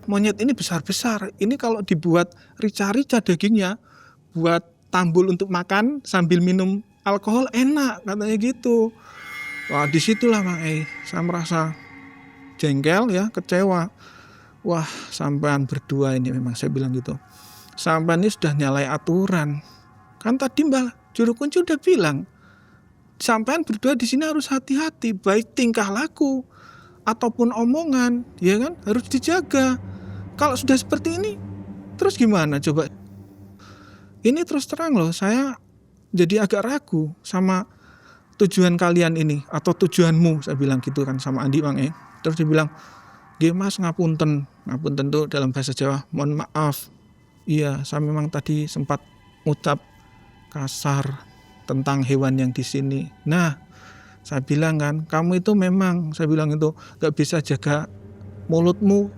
A: monyet ini besar-besar, ini kalau dibuat rica-rica dagingnya, buat tambul untuk makan sambil minum alkohol enak katanya gitu. Wah disitulah Mang Ei saya merasa jengkel ya, kecewa. Wah sampean berdua ini memang, saya bilang gitu, sampean ini sudah nyalai aturan. Kan tadi Mbah Juru Kunci udah bilang, sampean berdua di sini harus hati-hati, baik tingkah laku ataupun omongan, ya kan, harus dijaga. Kalau sudah seperti ini, terus gimana coba? Ini terus terang loh, saya jadi agak ragu sama tujuan kalian ini atau tujuanmu, saya bilang gitu kan sama Andi Mang Ei. Terus dia bilang, "Nggih Mas, ngapunten tuh dalam bahasa Jawa, mohon maaf. Iya, saya memang tadi sempat ngucap kasar tentang hewan yang di sini. Nah, saya bilang kan, kamu itu memang, saya bilang itu gak bisa jaga mulutmu,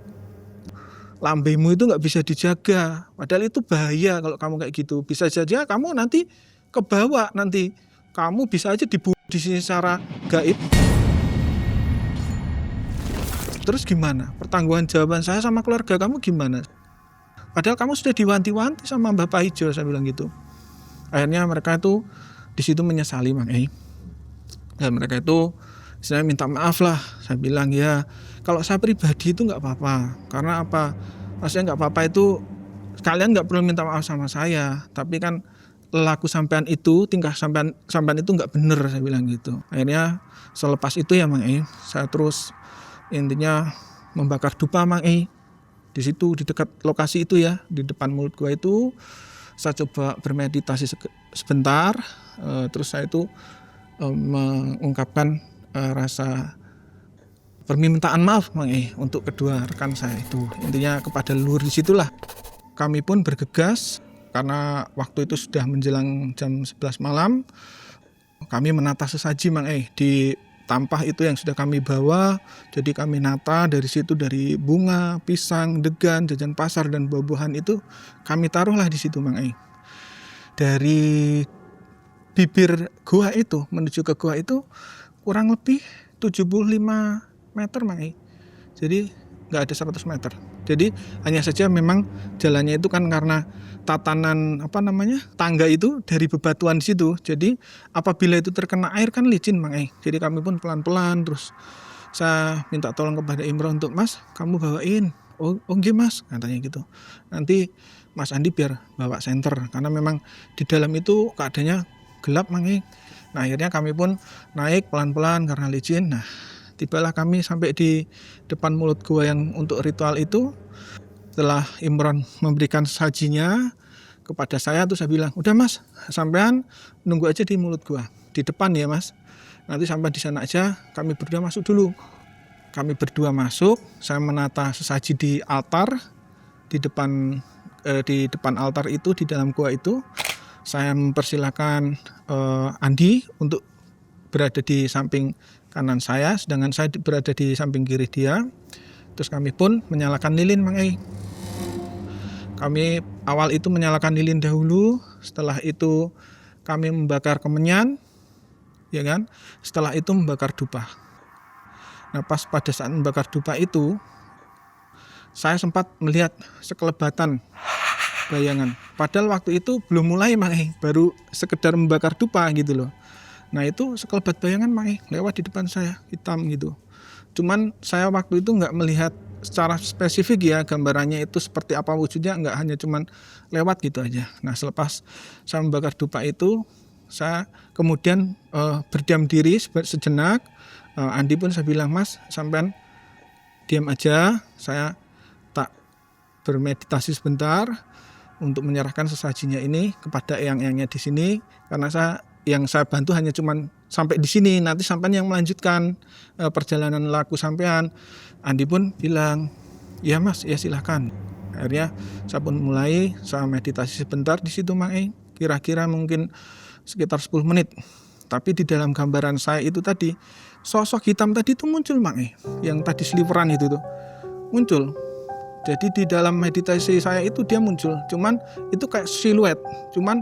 A: lambemu itu gak bisa dijaga. Padahal itu bahaya kalau kamu kayak gitu. Bisa saja kamu nanti kebawa, nanti kamu bisa aja dibunuh di sini secara gaib. Terus gimana? Pertanggungan jawaban saya sama keluarga kamu gimana? Padahal kamu sudah diwanti-wanti sama Mbah Paijo," saya bilang gitu. Akhirnya mereka itu di situ menyesali Mang Ei. Dan mereka itu saya minta maaf lah. Saya bilang ya, kalau saya pribadi itu nggak apa-apa. Karena apa? Maksudnya nggak apa-apa itu, kalian nggak perlu minta maaf sama saya. Tapi kan laku sampean itu, tingkah sampean itu nggak bener, saya bilang gitu. Akhirnya selepas itu ya Mang Ei, saya terus intinya membakar dupa Mang Ei. Di situ di dekat lokasi itu ya, di depan mulut gua itu saya coba bermeditasi sebentar, terus saya itu mengungkapkan rasa permintaan maaf Mang Ei untuk kedua rekan saya itu. Intinya kepada leluhur di situlah kami pun bergegas, karena waktu itu sudah menjelang jam 11 malam. Kami menata sesaji Mang Ei di tampah itu yang sudah kami bawa. Jadi kami nata dari situ, dari bunga, pisang, degan, jajan pasar dan buah-buahan itu kami taruhlah di situ Mang Ei. Dari bibir gua itu menuju ke gua itu kurang lebih 75 meter Mang Ei. Jadi nggak ada 100 meter. Jadi hanya saja memang jalannya itu kan karena tatanan tangga itu dari bebatuan di situ. Jadi apabila itu terkena air kan licin Mang Ei. Jadi kami pun pelan-pelan, terus saya minta tolong kepada Imron untuk, Mas kamu bawain. Oh nggih Mas, katanya gitu. Nanti Mas Andi biar bawa senter, karena memang di dalam itu keadaannya gelap Mang Ei. Nah akhirnya kami pun naik pelan-pelan karena licin. Nah tibalah kami sampai di depan mulut gua yang untuk ritual itu. Setelah Imron memberikan sajinya kepada saya, tuh saya bilang, udah Mas, sampean nunggu aja di mulut gua, di depan ya Mas. Nanti sampai di sana aja, kami berdua masuk dulu. Kami berdua masuk, saya menata sesaji di altar, di depan altar itu, di dalam gua itu. Saya mempersilahkan Andi untuk berada di samping kanan saya, sedangkan saya berada di samping kiri dia. Terus kami pun menyalakan lilin Mang Ei. Kami awal itu menyalakan lilin dahulu, setelah itu kami membakar kemenyan, ya kan? Setelah itu membakar dupa. Nah pas pada saat membakar dupa itu, saya sempat melihat sekelebatan bayangan. Padahal waktu itu belum mulai Mang Ei, baru sekedar membakar dupa gitu loh. Nah itu sekelebat bayangan Mang Ei, lewat di depan saya, hitam gitu. Cuman saya waktu itu nggak melihat secara spesifik ya gambarannya itu seperti apa wujudnya, nggak hanya cuman lewat gitu aja. Nah selepas saya membakar dupa itu, saya kemudian berdiam diri sejenak. Andi pun saya bilang, Mas sampean diam aja, saya tak bermeditasi sebentar untuk menyerahkan sesajinya ini kepada eyang-eyangnya di sini, karena yang saya bantu hanya cuman sampai di sini, nanti sampean yang melanjutkan perjalanan laku sampean. Andi pun bilang, ya Mas, ya silahkan. Akhirnya saya pun mulai, saya meditasi sebentar di situ Mang Ei, kira-kira mungkin sekitar 10 menit. Tapi di dalam gambaran saya itu tadi, sosok hitam tadi itu muncul Mang Ei, yang tadi sliveran itu tuh muncul. Jadi di dalam meditasi saya itu dia muncul, cuman itu kayak siluet, cuman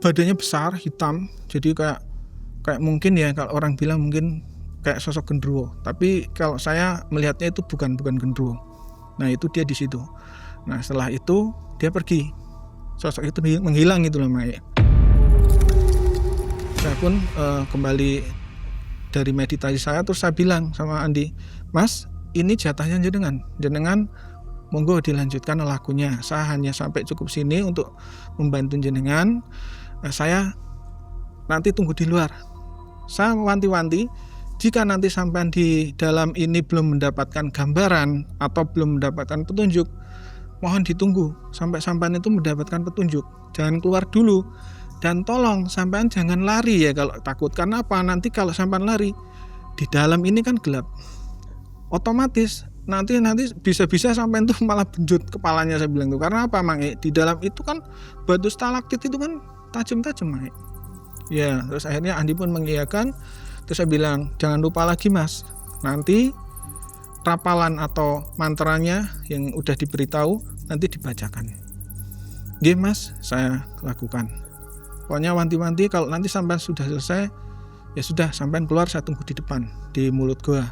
A: badannya besar, hitam, jadi kayak mungkin ya kalau orang bilang mungkin kayak sosok genderuwo, tapi kalau saya melihatnya itu bukan genderuwo. Nah itu dia di situ. Nah setelah itu dia pergi, sosok itu menghilang gitu loh Mang Ei. Saya pun kembali dari meditasi saya, terus saya bilang sama Andi, Mas ini jatahnya jenengan monggo dilanjutkan lakunya, saya hanya sampai cukup sini untuk membantu jenengan. Saya nanti tunggu di luar. Saya wanti-wanti, jika nanti sampai di dalam ini belum mendapatkan gambaran atau belum mendapatkan petunjuk, mohon ditunggu sampai sampean itu mendapatkan petunjuk. Jangan keluar dulu, dan tolong sampean jangan lari ya kalau takut. Karena apa? Nanti kalau sampean lari, di dalam ini kan gelap, otomatis nanti bisa sampean tuh malah benjut kepalanya, saya bilang tuh. Karena apa Mang Ei? Di dalam itu kan batu stalaktit itu kan tajam-tajam Mang Ei. Ya, terus akhirnya Andi pun mengiyakan. Terus saya bilang, jangan lupa lagi Mas, nanti rapalan atau mantranya yang udah diberitahu nanti dibacakan. Nggih Mas, saya lakukan. Pokoknya wanti-wanti kalau nanti sampai sudah selesai, ya sudah sampai keluar, saya tunggu di depan, di mulut gua.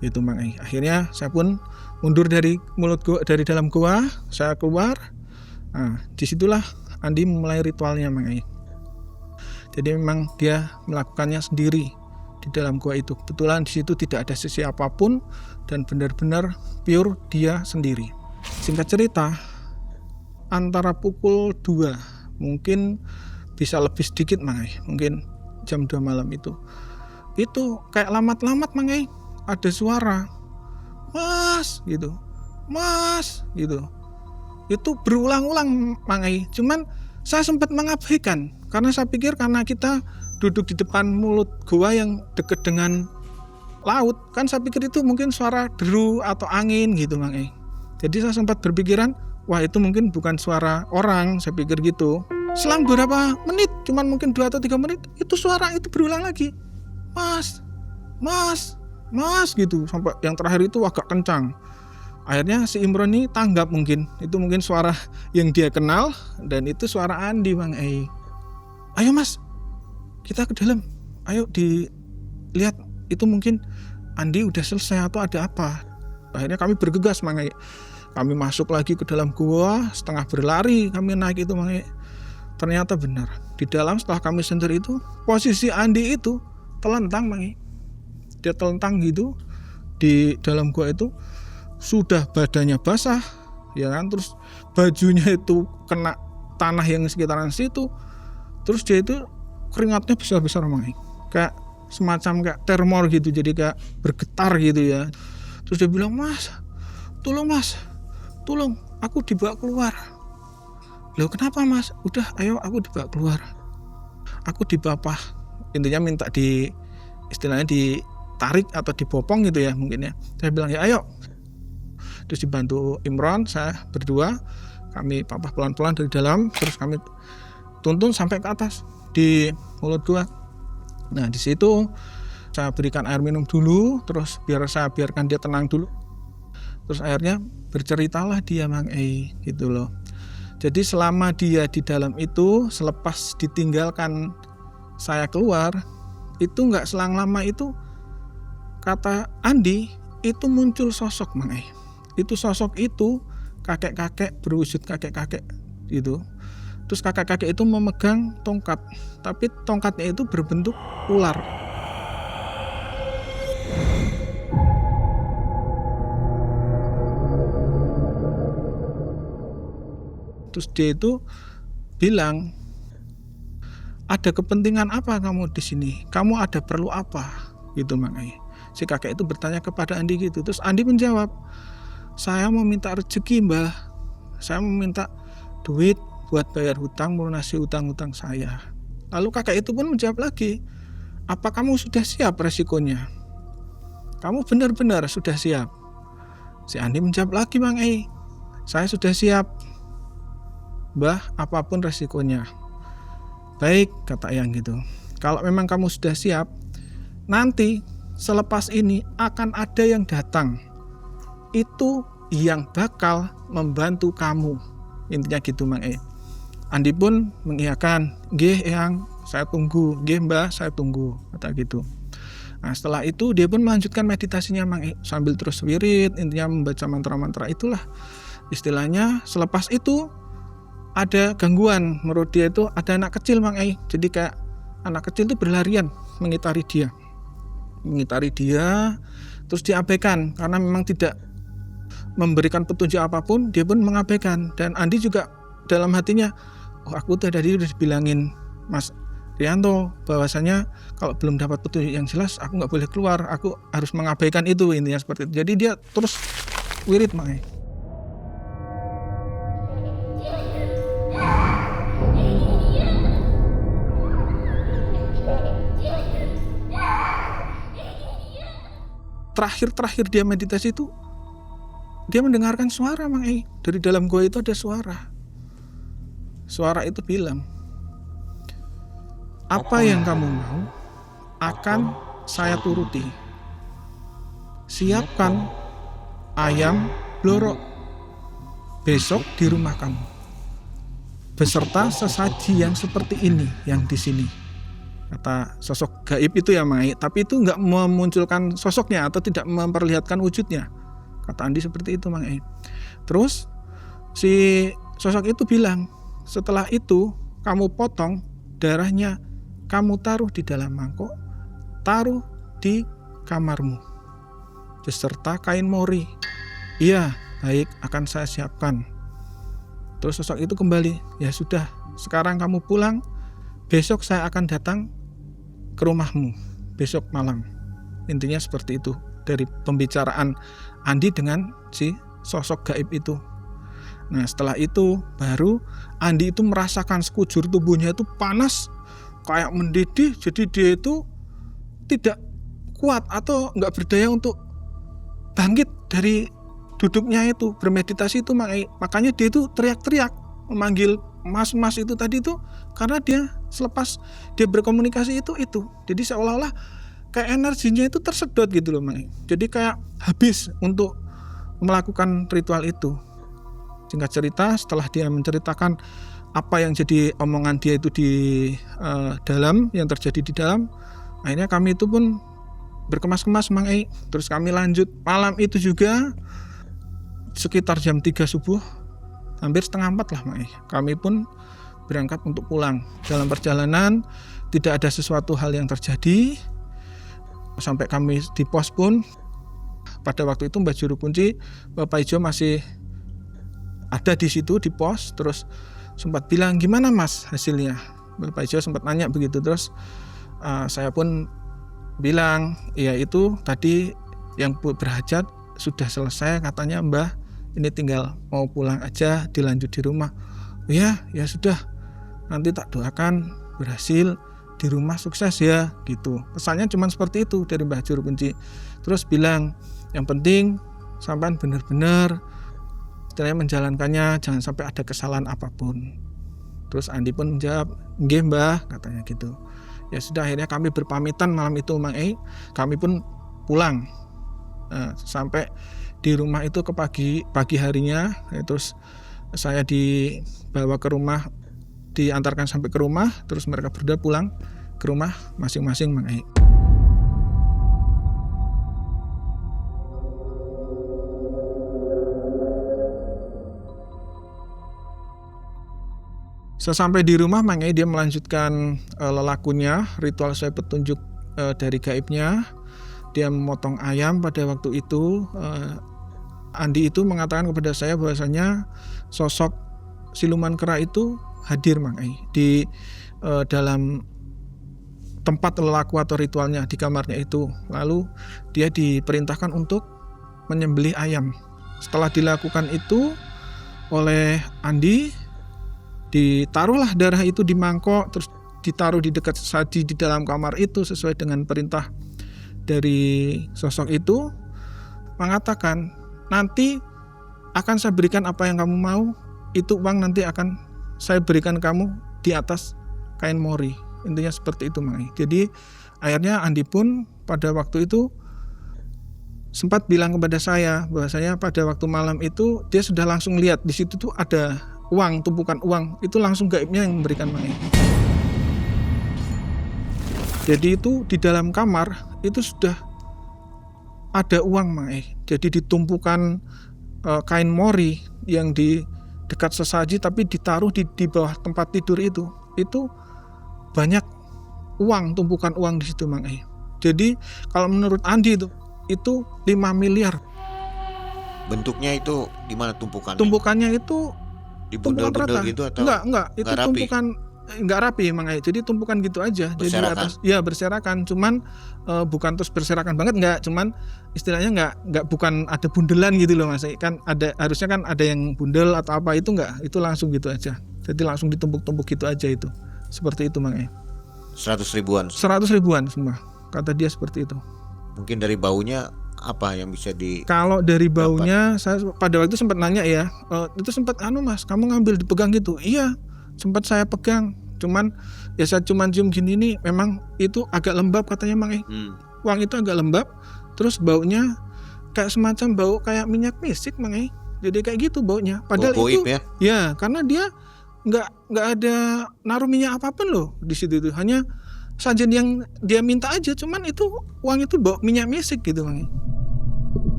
A: Gitu Mang Ei. Akhirnya saya pun mundur dari mulut gua, dari dalam gua, saya keluar. Nah, disitulah Andi memulai ritualnya Mang Ei. Jadi memang dia melakukannya sendiri di dalam gua itu. Kebetulan di situ tidak ada siapapun dan benar-benar pure dia sendiri. Singkat cerita, antara pukul 2, mungkin bisa lebih sedikit Mang Ei, mungkin jam 2 malam itu kayak lamat-lamat Mang Ei, ada suara Mas gitu, Mas gitu. Itu berulang-ulang Mang Ei. Cuman saya sempat mengabaikan karena saya pikir karena kita duduk di depan mulut gua yang dekat dengan laut, kan saya pikir itu mungkin suara deru atau angin gitu Mang Ei. Jadi saya sempat berpikiran, wah itu mungkin bukan suara orang, saya pikir gitu. Selang beberapa menit, cuman mungkin 2 atau 3 menit, itu suara itu berulang lagi. Mas, Mas, Mas gitu, sampai yang terakhir itu agak kencang. Akhirnya si Imron ini tanggap, mungkin itu mungkin suara yang dia kenal, dan itu suara Andi Mang Ei. Ayo Mas, kita ke dalam, ayo dilihat itu mungkin Andi udah selesai atau ada apa. Akhirnya kami bergegas Mang Ai. Kami masuk lagi ke dalam gua, setengah berlari kami naik itu Mang Ai. Ternyata benar, di dalam setelah kami sendiri itu posisi Andi itu telentang Mang Ai. Dia telentang gitu di dalam gua itu, sudah badannya basah ya kan, terus bajunya itu kena tanah yang sekitaran situ, terus dia itu keringatnya besar-besar Mang Ai. Kayak semacam kayak tremor gitu, jadi kayak bergetar gitu ya. Terus dia bilang, mas, tolong aku dibawa keluar. Loh kenapa mas? Udah ayo aku dibawa keluar. Aku dibapah, intinya minta istilahnya ditarik atau dibopong gitu ya mungkin ya. Saya bilang ya ayo. Terus dibantu Imron, saya berdua, kami papah pelan-pelan dari dalam, terus kami tuntun sampai ke atas di mulut gua. Nah di situ saya berikan air minum dulu, terus saya biarkan dia tenang dulu. Terus akhirnya berceritalah dia Mang Ai gitu loh. Jadi selama dia di dalam itu, selepas ditinggalkan saya keluar, itu nggak selang lama itu, kata Andi, itu muncul sosok Mang Ai. Itu sosok itu kakek-kakek, berwujud kakek-kakek gitu. Terus kakek-kakek itu memegang tongkat, tapi tongkatnya itu berbentuk ular. Terus dia itu bilang, ada kepentingan apa kamu di sini? Kamu ada perlu apa? Gitu Mang Ai. Si kakek itu bertanya kepada Andi gitu. Terus Andi menjawab, saya mau minta rezeki mbah. Saya mau minta duit buat bayar hutang, melunasi hutang-hutang saya. Lalu kakek itu pun menjawab lagi, apa kamu sudah siap resikonya? Kamu benar-benar sudah siap? Si Andi menjawab lagi Mang Ai, saya sudah siap mbah, apapun resikonya. Baik, kata Yang gitu. Kalau memang kamu sudah siap, nanti selepas ini akan ada yang datang. Itu yang bakal membantu kamu. Intinya gitu Mang Ai. Andi pun mengiyakan, nggih Yang, saya tunggu. Nggih mbah, saya tunggu, kata gitu. Nah setelah itu dia pun melanjutkan meditasinya Mang Ai, sambil terus wirid, intinya membaca mantra-mantra itulah. Istilahnya selepas itu ada gangguan, menurut dia itu ada anak kecil Mang Ai. Jadi kayak anak kecil itu berlarian mengitari dia, terus diabaikan karena memang tidak memberikan petunjuk apapun, dia pun mengabaikan. Dan Andi juga dalam hatinya, oh aku tadi udah dibilangin Mas Rianto bahwasanya kalau belum dapat petunjuk yang jelas aku nggak boleh keluar, aku harus mengabaikan itu, intinya seperti itu. Jadi dia terus wirid Mang Ai. Terakhir dia meditasi itu, dia mendengarkan suara Mang Ai. Dari dalam gua itu ada suara. Suara itu bilang, apa yang kamu mau akan saya turuti. Siapkan ayam blorok besok di rumah kamu, beserta sesaji yang seperti ini yang di sini. Kata sosok gaib itu ya Mang Ai, tapi itu nggak memunculkan sosoknya atau tidak memperlihatkan wujudnya. Kata Andi seperti itu Mang Ai. Terus si sosok itu bilang, setelah itu kamu potong darahnya, kamu taruh di dalam mangkok, taruh di kamarmu beserta kain mori. Iya, baik, akan saya siapkan. Terus sosok itu kembali, ya sudah, sekarang kamu pulang, besok saya akan datang ke rumahmu besok malam. Intinya seperti itu dari pembicaraan Andi dengan si sosok gaib itu. Nah setelah itu baru Andi itu merasakan sekujur tubuhnya itu panas kayak mendidih. Jadi dia itu tidak kuat atau nggak berdaya untuk bangkit dari duduknya itu, bermeditasi itu. Makanya dia itu teriak-teriak memanggil mas-mas itu tadi itu, karena dia selepas dia berkomunikasi itu. Jadi seolah-olah kayak energinya itu tersedot gitu loh Mang. Jadi kayak habis untuk melakukan ritual itu. Singkat cerita, setelah dia menceritakan apa yang jadi omongan dia itu di dalam, yang terjadi di dalam, akhirnya kami itu pun berkemas-kemas Mang Ei. Terus kami lanjut malam itu juga sekitar jam 3 subuh, hampir setengah 4 lah Mang Ei. Kami pun berangkat untuk pulang. Dalam perjalanan tidak ada sesuatu hal yang terjadi. Sampai kami di pos pun pada waktu itu Mbah Juru Kunci Bapak Ijo masih ada di situ di pos. Terus sempat bilang, gimana Mas hasilnya? Bapak Ijo sempat nanya begitu. Terus saya pun bilang, ya itu tadi yang berhajat sudah selesai katanya Mbah, ini tinggal mau pulang aja, dilanjut di rumah. Ya sudah, nanti tak doakan berhasil di rumah, sukses ya gitu. Pesannya cuma seperti itu dari Mbah Juru Kunci. Terus bilang, yang penting sampean benar-benar istilahnya menjalankannya, jangan sampai ada kesalahan apapun. Terus Andi pun menjawab, nggih Mbah, katanya gitu. Ya sudah, akhirnya kami berpamitan malam itu Mang Ei. Kami pun pulang. Sampai di rumah itu ke pagi harinya. Terus saya dibawa ke rumah, diantarkan sampai ke rumah. Terus mereka berdua pulang ke rumah masing-masing Mang Ei. Sesampai di rumah Mang Ei dia melanjutkan lelakunya, ritual sesuai petunjuk dari gaibnya. Dia memotong ayam pada waktu itu. Andi itu mengatakan kepada saya bahwasanya sosok siluman kera itu hadir Mang Ei di dalam tempat lelaku atau ritualnya di kamarnya itu. Lalu dia diperintahkan untuk menyembelih ayam. Setelah dilakukan itu oleh Andi, ditaruhlah darah itu di mangkok, terus ditaruh di dekat sesaji di dalam kamar itu sesuai dengan perintah dari sosok itu, mengatakan, nanti akan saya berikan apa yang kamu mau, itu uang nanti akan saya berikan kamu di atas kain mori. Intinya seperti itu Mang Ei. Jadi akhirnya Andi pun pada waktu itu sempat bilang kepada saya bahwasanya pada waktu malam itu dia sudah langsung lihat di situ tuh ada uang, tumpukan uang, itu langsung gaibnya yang memberikan Mang Ei. Jadi itu di dalam kamar itu sudah ada uang Mang Ei. Jadi ditumpukan kain mori yang di dekat sesaji tapi ditaruh di bawah tempat tidur itu banyak uang, tumpukan uang di situ Mang Ei. Jadi kalau menurut Andi itu 5 miliar.
B: Bentuknya itu di mana tumpukannya?
A: Tumpukannya itu
B: Di bundel-bundel gitu atau?
A: Enggak, itu
B: rapi?
A: tumpukan enggak rapi Mang Ei. Jadi tumpukan gitu aja.
B: Berserakan?
A: Jadi atas ya berserakan, cuman bukan terus berserakan banget enggak, cuman istilahnya enggak bukan ada bundelan gitu loh Mas. Kan ada, harusnya kan ada yang bundel atau apa, itu enggak, itu langsung gitu aja. Jadi langsung ditumpuk-tumpuk gitu aja itu. Seperti itu Mang Ei.
B: 100 ribuan.
A: 100 ribuan semua. Kata dia seperti itu.
B: Mungkin dari baunya apa yang bisa
A: Kalau dari baunya, saya pada waktu itu sempat nanya ya, itu sempat Mas, kamu ngambil dipegang gitu. Iya, sempat saya pegang. Cuman ya saya cuman cium gini nih, memang itu agak lembab katanya Mang Ei. Uang itu agak lembab, terus baunya kayak semacam bau kayak minyak misik Mang Ei. Jadi kayak gitu baunya. Padahal
B: bau
A: itu
B: ya?
A: Karena dia nggak ada naruh minyak apapun loh di situ itu. Hanya sajian yang dia minta aja, cuman itu uang itu bau minyak misik gitu Mang Ei.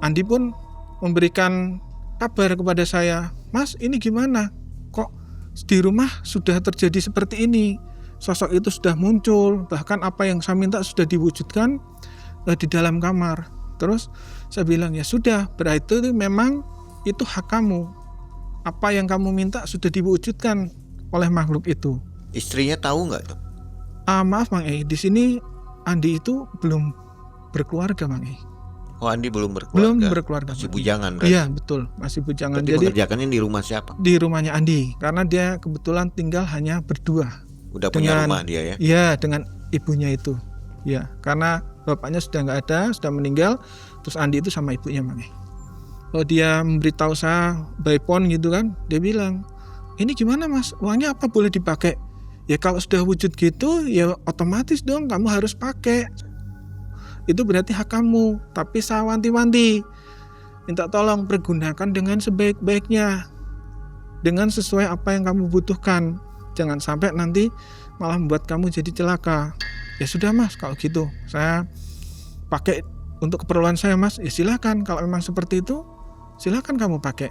A: Andi pun memberikan kabar kepada saya, Mas ini gimana? Kok di rumah sudah terjadi seperti ini? Sosok itu sudah muncul, bahkan apa yang saya minta sudah diwujudkan di dalam kamar. Terus saya bilang, ya sudah, berarti memang itu hak kamu. Apa yang kamu minta sudah diwujudkan oleh makhluk itu.
B: Istrinya tahu nggak tuh?
A: Maaf Mang Ei, di sini Andi itu belum berkeluarga Mang Ei.
B: Oh, Andi belum berkeluarga.
A: Belum berkeluarga.
B: Masih bujangan berarti.
A: Iya, betul, masih bujangan.
B: Tapi
A: Jadi
B: mengerjakannya di rumah siapa?
A: di rumahnya Andi, karena dia kebetulan tinggal hanya berdua.
B: Udah punya rumah dia ya?
A: Iya, dengan ibunya itu. Ya, karena bapaknya sudah nggak ada, sudah meninggal. Terus Andi itu sama ibunya Mang Ei. Oh, dia memberitahu saya by phone gitu kan. Dia bilang, ini gimana Mas? Uangnya apa boleh dipakai? Ya kalau sudah wujud gitu, ya otomatis dong kamu harus pakai. Itu berarti hak kamu. Tapi saya wanti-wanti, minta tolong pergunakan dengan sebaik-baiknya. dengan sesuai apa yang kamu butuhkan. Jangan sampai nanti malah membuat kamu jadi celaka. Ya sudah mas, kalau gitu saya pakai untuk keperluan saya mas, ya silakan. Kalau memang seperti itu silakan kamu pakai.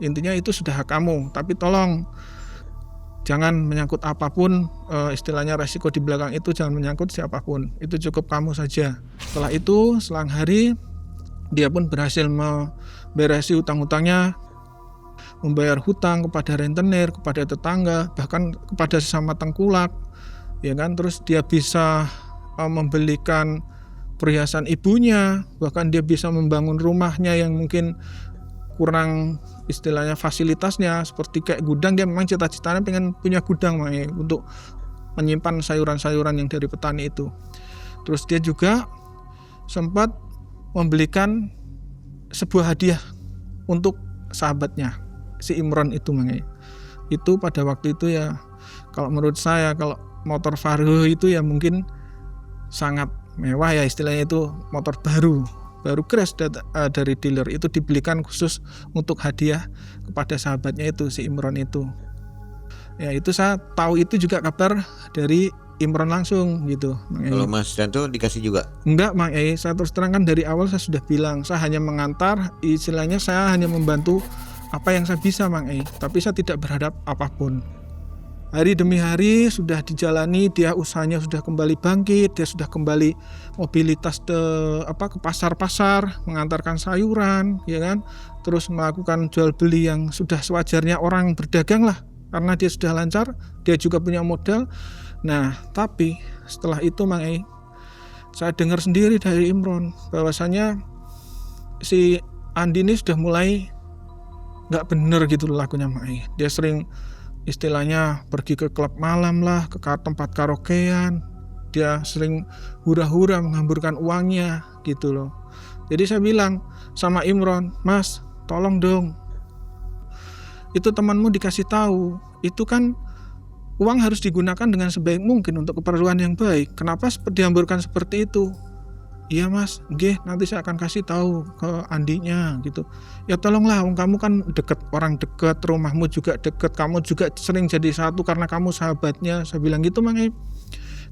A: Intinya itu sudah hak kamu, tapi tolong jangan menyangkut apapun, istilahnya resiko di belakang itu jangan menyangkut siapapun. Itu cukup kamu saja. Setelah itu, selang hari dia pun berhasil memberesi hutang-hutangnya, membayar hutang kepada rentenir, kepada tetangga, bahkan kepada sesama tengkulak, ya kan. Terus dia bisa membelikan perhiasan ibunya, bahkan dia bisa membangun rumahnya yang mungkin kurang istilahnya fasilitasnya, seperti kayak gudang. Dia memang cita-citanya pengen punya gudang untuk menyimpan sayuran-sayuran yang dari petani itu. Terus dia juga sempat membelikan sebuah hadiah untuk sahabatnya si Imron itu itu pada waktu itu ya, kalau menurut saya kalau motor Vario itu ya mungkin sangat mewah ya, istilahnya itu motor baru crash dari dealer, itu dibelikan khusus untuk hadiah kepada sahabatnya itu si Imron itu. Ya itu saya tahu itu juga kabar dari Imron langsung gitu.
B: Kalau Mas Danto dikasih juga?
A: Enggak Mang Ei, saya terus terangkan dari awal saya sudah bilang, saya hanya mengantar, istilahnya saya hanya membantu apa yang saya bisa Mang Ei, tapi saya tidak berharap apapun. Hari demi hari sudah dijalani, dia usahanya sudah kembali bangkit, dia sudah kembali mobilitas ke pasar-pasar, mengantarkan sayuran, ya kan, terus melakukan jual beli yang sudah sewajarnya orang berdagang lah, karena dia sudah lancar, dia juga punya modal. Nah, tapi setelah itu Mang Ei, saya dengar sendiri dari Imron bahwasanya si Andi ini sudah mulai nggak bener gitu lakunya Mang Ei. Dia sering istilahnya pergi ke klub malam lah, ke tempat karaokean. Dia sering hura-hura menghamburkan uangnya gitu loh. Jadi saya bilang sama Imron, Mas tolong dong, itu temanmu dikasih tahu, itu kan uang harus digunakan dengan sebaik mungkin untuk keperluan yang baik. Kenapa dihamburkan seperti itu? Iya mas, nggih, nanti saya akan kasih tahu ke Andinya gitu. Ya tolonglah, kamu kan deket, orang deket, rumahmu juga deket, kamu juga sering jadi satu karena kamu sahabatnya. Saya bilang gitu Mang Ei.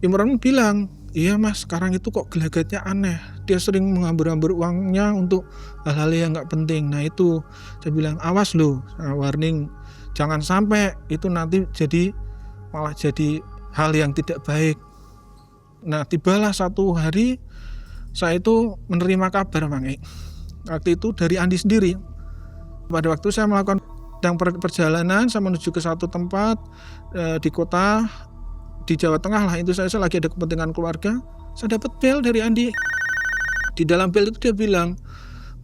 A: Imron bilang, iya mas, sekarang itu kok gelagatnya aneh. Dia sering menghambur-hambur uangnya untuk hal-hal yang nggak penting. Nah itu, saya bilang awas loh, warning, jangan sampai itu nanti malah jadi hal yang tidak baik. Nah tibalah satu hari saya itu menerima kabar Mang Ei. Waktu itu dari Andi sendiri. Pada waktu saya melakukan perjalanan, saya menuju ke satu tempat di kota di Jawa Tengah lah. Itu saya lagi ada kepentingan keluarga. Saya dapat bel dari Andi. Di dalam bel itu dia bilang,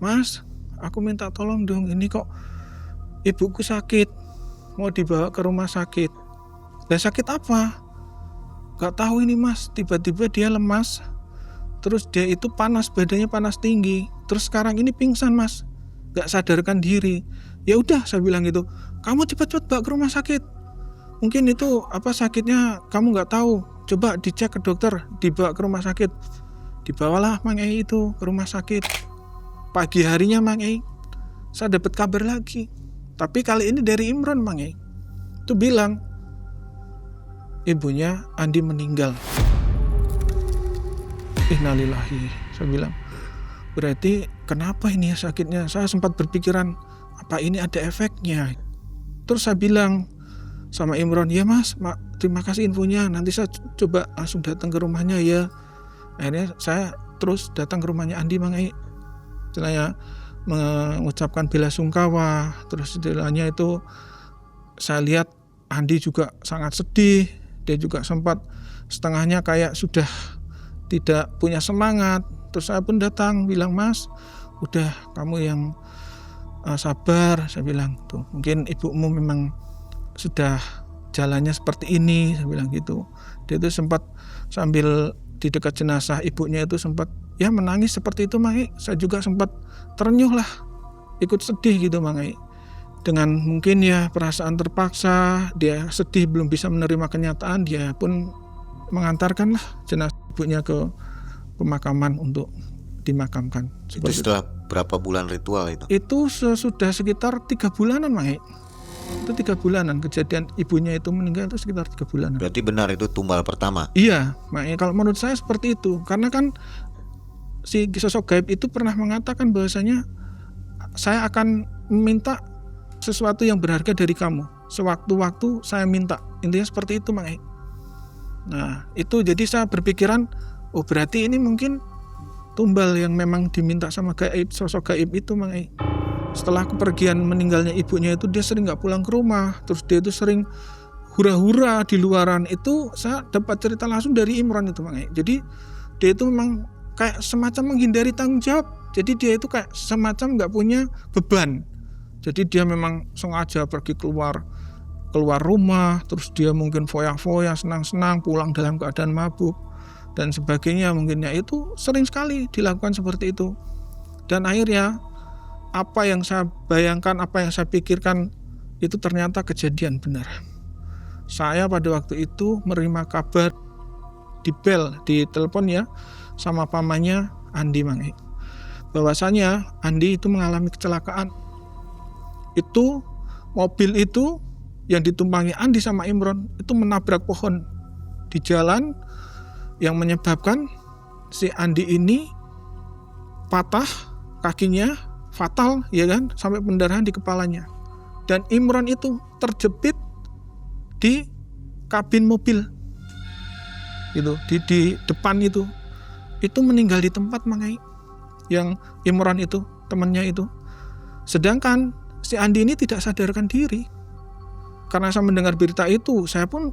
A: Mas, aku minta tolong dong. Ini kok ibuku sakit, mau dibawa ke rumah sakit. Lah sakit apa? Gak tahu ini mas. Tiba-tiba dia lemas. Terus dia itu panas, badannya panas tinggi. Terus sekarang ini pingsan mas, gak sadarkan diri. Ya udah saya bilang gitu, kamu cepat-cepat bawa ke rumah sakit. Mungkin itu sakitnya kamu gak tahu. Coba dicek ke dokter, dibawa ke rumah sakit. Dibawalah Mang Ei itu ke rumah sakit. Pagi harinya Mang Ei, saya dapat kabar lagi. Tapi kali ini dari Imron Mang Ei. Itu bilang, ibunya Andi meninggal. Innalillahi, saya bilang, berarti kenapa ini ya sakitnya? Saya sempat berpikiran, apa ini ada efeknya? Terus saya bilang sama Imron, ya mas, terima kasih infonya, nanti saya coba langsung datang ke rumahnya ya. Akhirnya saya terus datang ke rumahnya Andi Mang Ei. Istilahnya mengucapkan bela sungkawa. Terus istilahnya itu saya lihat Andi juga sangat sedih. Dia juga sempat setengahnya kayak sudah tidak punya semangat. Terus saya pun datang bilang, mas, udah kamu yang sabar. Saya bilang tuh, mungkin ibumu memang sudah jalannya seperti ini. Saya bilang gitu. Dia itu sempat sambil di dekat jenazah ibunya itu sempat ya menangis seperti itu Mang Ei. Saya juga sempat terenyuh lah, ikut sedih gitu Mang Ei. Dengan mungkin ya perasaan terpaksa, dia sedih belum bisa menerima kenyataan, dia pun mengantarkan lah jenazah ibunya ke pemakaman untuk dimakamkan.
B: Itu setelah berapa bulan ritual itu?
A: Itu sudah sekitar 3 bulanan Mang Ei. Itu 3 bulanan kejadian ibunya itu meninggal itu sekitar 3 bulanan.
B: Berarti benar itu tumbal pertama.
A: Iya, makanya kalau menurut saya seperti itu. Karena kan si sosok gaib itu pernah mengatakan bahwasanya saya akan meminta sesuatu yang berharga dari kamu. Sewaktu-waktu saya minta. Intinya seperti itu, Mang Ei. Nah, itu jadi saya berpikiran, oh berarti ini mungkin tumbal yang memang diminta sama gaib, sosok gaib itu, Mang Ei. Setelah kepergian meninggalnya ibunya itu dia sering nggak pulang ke rumah, terus dia itu sering hura-hura di luaran. Itu saya dapat cerita langsung dari Imron itu, Mang Ei. Jadi dia itu memang kayak semacam menghindari tanggung jawab. Jadi dia itu kayak semacam nggak punya beban. Jadi dia memang sengaja pergi keluar rumah, terus dia mungkin foya-foya, senang-senang, pulang dalam keadaan mabuk dan sebagainya. Mungkinnya itu sering sekali dilakukan seperti itu. Dan akhirnya apa yang saya bayangkan, apa yang saya pikirkan itu ternyata kejadian benar. Saya pada waktu itu menerima kabar di telepon ya sama pamannya Andi, Mang Ei, bahwasanya Andi itu mengalami kecelakaan. Itu mobil itu yang ditumpangi Andi sama Imron itu menabrak pohon di jalan yang menyebabkan si Andi ini patah kakinya, fatal ya kan, sampai pendarahan di kepalanya. Dan Imron itu terjepit di kabin mobil itu, di depan itu meninggal di tempat, Mang Ei. Yang Imron itu temannya itu. Sedangkan si Andi ini tidak sadarkan diri. Karena saya mendengar berita itu, saya pun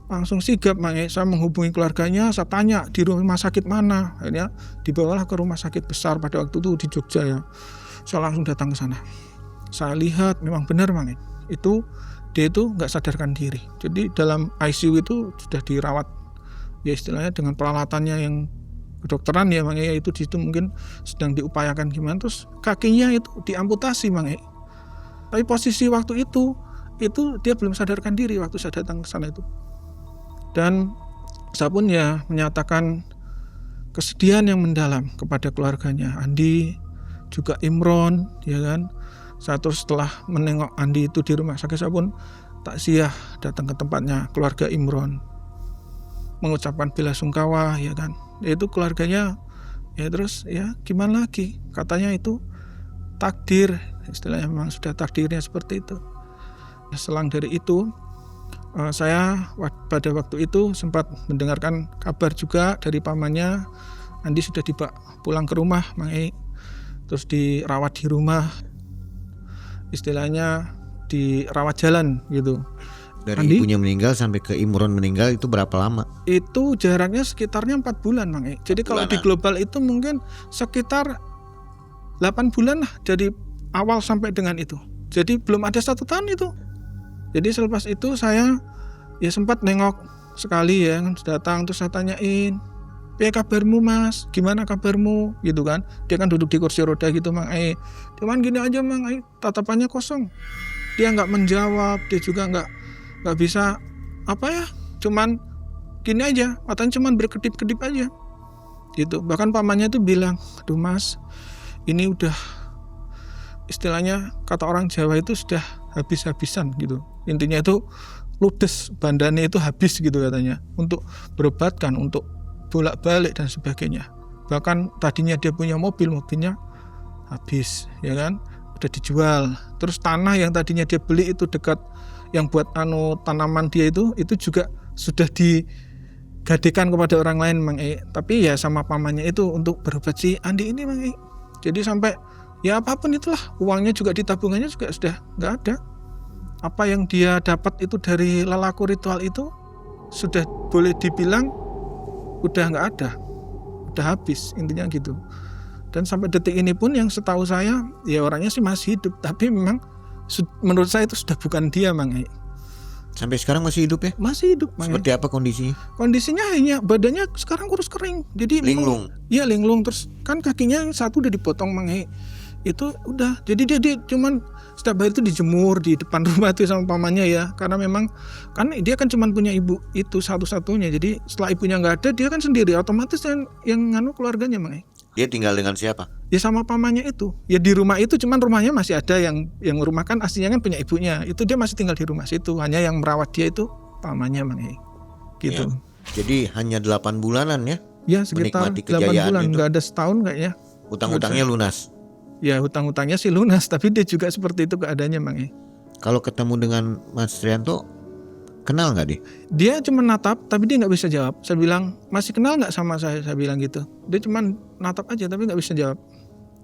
A: langsung sigap, Mang Ei. Saya menghubungi keluarganya, saya tanya di rumah sakit mana. Akhirnya dibawalah ke rumah sakit besar pada waktu itu di Jogja ya. Saya langsung datang ke sana. Saya lihat memang benar, Mang Ei. Itu dia itu nggak sadarkan diri. Jadi dalam ICU itu sudah dirawat ya istilahnya dengan peralatannya yang kedokteran ya, Mang Ei. Itu di situ mungkin sedang diupayakan gimana, terus kakinya itu diamputasi, Mang Ei. Tapi posisi waktu itu dia belum sadarkan diri waktu saya datang ke sana itu. Dan saya pun ya menyatakan kesedihan yang mendalam kepada keluarganya Andi, juga Imron, ya kan. Saya terus setelah menengok Andi itu di rumah sakit, saya pun takziah datang ke tempatnya keluarga Imron, mengucapkan bela sungkawa, ya kan. Itu keluarganya ya terus ya gimana lagi, katanya itu takdir, istilahnya memang sudah takdirnya seperti itu. Selang dari itu saya pada waktu itu sempat mendengarkan kabar juga dari pamannya Andi sudah dibawa pulang ke rumah, Mang Ei. Terus dirawat di rumah, istilahnya dirawat jalan gitu.
B: Dari
A: Andi,
B: ibunya meninggal sampai ke Imron meninggal itu berapa lama?
A: Itu jaraknya sekitarnya 4 bulan, Mang Ei. Jadi kalau di global itu mungkin sekitar 8 bulan lah dari awal sampai dengan itu. Jadi belum ada 1 tahun itu. Jadi selepas itu saya ya sempat nengok sekali ya, datang terus saya tanyain, "Ya kabarmu Mas, gimana kabarmu?" gitu kan. Dia kan duduk di kursi roda gitu, Mang Ei. Cuman gini aja, Mang Ei, tatapannya kosong. Dia nggak menjawab, dia juga nggak bisa apa ya, cuman gini aja, matanya cuman berkedip-kedip aja gitu. Bahkan pamannya tuh bilang, "Aduh Mas, ini udah istilahnya kata orang Jawa itu sudah habis-habisan gitu. Intinya itu ludes, bandane itu habis gitu katanya, untuk berobatkan, untuk bolak-balik dan sebagainya. Bahkan tadinya dia punya mobilnya habis, ya kan, udah dijual. Terus tanah yang tadinya dia beli itu dekat yang buat tanaman dia itu juga sudah digadekan kepada orang lain, Mang Ei. Tapi ya sama pamannya itu untuk berobat si Andi ini, Mang Ei. Jadi sampai ya apapun itulah, uangnya juga di tabungannya juga sudah nggak ada. Apa yang dia dapat itu dari lelaku ritual itu sudah boleh dibilang udah nggak ada, udah habis, intinya gitu. Dan sampai detik ini pun yang setahu saya ya orangnya sih masih hidup, tapi memang menurut saya itu sudah bukan dia, Mang Ei.
B: Sampai sekarang masih hidup ya?
A: Masih hidup, Mang Ei.
B: Seperti apa kondisinya?
A: Kondisinya hanya badannya sekarang kurus kering, jadi
B: linglung.
A: Iya linglung, terus kan kakinya yang satu udah dipotong, Mang Ei. Itu udah, jadi dia cuman setiap hari itu dijemur di depan rumah tuh sama pamannya ya, karena memang kan dia kan cuman punya ibu itu satu-satunya. Jadi setelah ibunya nggak ada, dia kan sendiri, otomatis yang keluarganya, Mang Ei.
B: Dia tinggal dengan siapa?
A: Ya sama pamannya itu. Ya di rumah itu, cuman rumahnya masih ada yang rumah kan aslinya kan punya ibunya. Itu dia masih tinggal di rumah situ. Hanya yang merawat dia itu pamannya Mang Ei. Gitu.
B: Ya. Jadi hanya 8 bulanan ya?
A: Ya sekitar
B: Menikmati
A: 8
B: kejayaan
A: bulan,
B: itu.
A: nggak ada setahun kayaknya.
B: Utang-utangnya lunas.
A: Ya hutang-hutangnya sih lunas, tapi dia juga seperti itu keadaannya Mang Ei.
B: Kalau ketemu dengan Mas Rianto, kenal nggak dia?
A: Dia cuma natap, tapi dia nggak bisa jawab. Saya bilang, masih kenal nggak sama saya? Saya bilang gitu. Dia cuma natap aja, tapi nggak bisa jawab.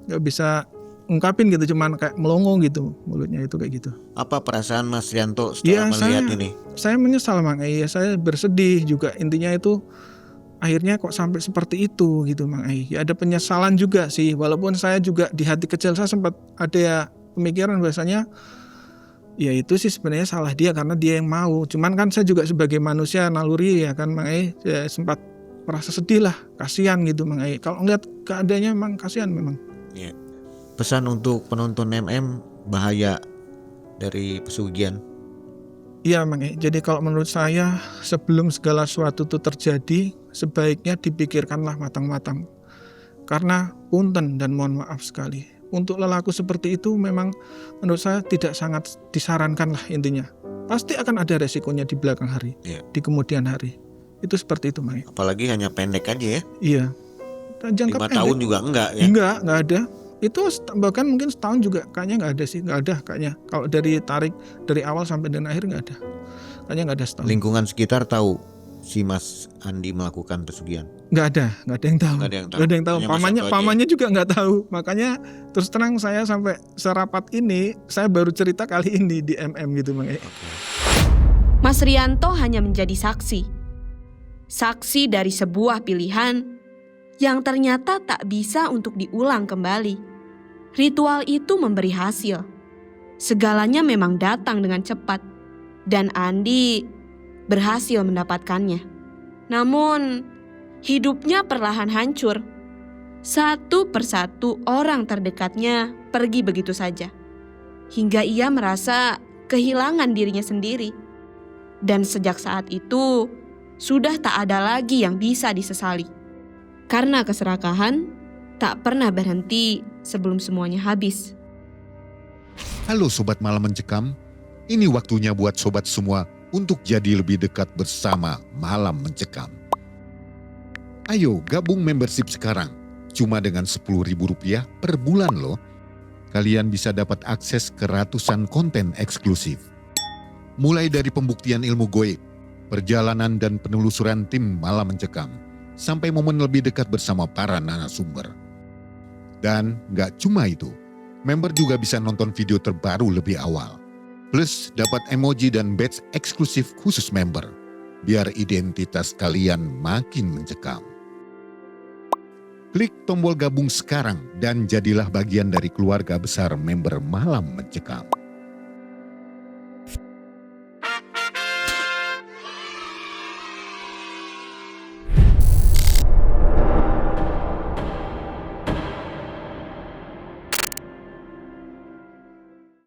A: Nggak bisa ungkapin gitu, cuman kayak melongo gitu mulutnya itu kayak gitu.
B: Apa perasaan Mas Rianto setelah melihat ini?
A: Saya menyesal Mang Ei, ya saya bersedih juga. Intinya itu akhirnya kok sampai seperti itu gitu Mang Ei. Ya ada penyesalan juga sih, walaupun saya juga di hati kecil saya sempat ada ya pemikiran bahasanya ya itu sih sebenarnya salah dia karena dia yang mau. Cuman kan saya juga sebagai manusia naluri ya kan Mang Ei, ya sempat merasa sedih lah, kasihan gitu Mang Ei. Kalau ngeliat keadaannya memang kasihan memang.
B: Ya. Pesan untuk penonton MM, bahaya dari pesugihan.
A: Iya Mang Ei, jadi kalau menurut saya sebelum segala sesuatu itu terjadi sebaiknya dipikirkanlah matang-matang. Karena punten dan mohon maaf sekali, untuk lelaku seperti itu memang menurut saya tidak sangat disarankan lah intinya. Pasti akan ada resikonya di belakang hari,
B: Ya.
A: di kemudian hari. Itu seperti itu Mang Ei.
B: Apalagi hanya pendek aja ya.
A: Iya. Jangka
B: 5
A: pendek.
B: tahun juga enggak ya.
A: Enggak ada. Itu bahkan mungkin setahun juga kayaknya nggak ada sih, nggak ada kayaknya. Kalau dari tarik dari awal sampai dan akhir nggak ada. Kayaknya nggak ada setahun.
B: Lingkungan sekitar tahu si Mas Andi melakukan pesugihan.
A: Nggak ada yang tahu.
B: Nggak ada yang tahu.
A: Nggak ada yang tahu.
B: Hanya Mas Anto aja.
A: Pamannya juga nggak tahu. Makanya terus terang saya sampai serapat ini, saya baru cerita kali ini di MM gitu Mang Ei.
D: Mas Rianto hanya menjadi saksi. Saksi dari sebuah pilihan yang ternyata tak bisa untuk diulang kembali. Ritual itu memberi hasil. Segalanya memang datang dengan cepat. Dan Andi berhasil mendapatkannya. Namun, hidupnya perlahan hancur. Satu persatu orang terdekatnya pergi begitu saja. Hingga ia merasa kehilangan dirinya sendiri. Dan sejak saat itu, sudah tak ada lagi yang bisa disesali. Karena keserakahan tak pernah berhenti sebelum semuanya habis.
C: Halo Sobat Malam Mencekam, ini waktunya buat sobat semua untuk jadi lebih dekat bersama Malam Mencekam. Ayo gabung membership sekarang, cuma dengan Rp10.000 per bulan loh. Kalian bisa dapat akses ke ratusan konten eksklusif. Mulai dari pembuktian ilmu goib, perjalanan dan penelusuran tim Malam Mencekam, sampai momen lebih dekat bersama para narasumber. Dan gak cuma itu, member juga bisa nonton video terbaru lebih awal. Plus dapat emoji dan badge eksklusif khusus member, biar identitas kalian makin mencekam. Klik tombol gabung sekarang dan jadilah bagian dari keluarga besar member Malam Mencekam.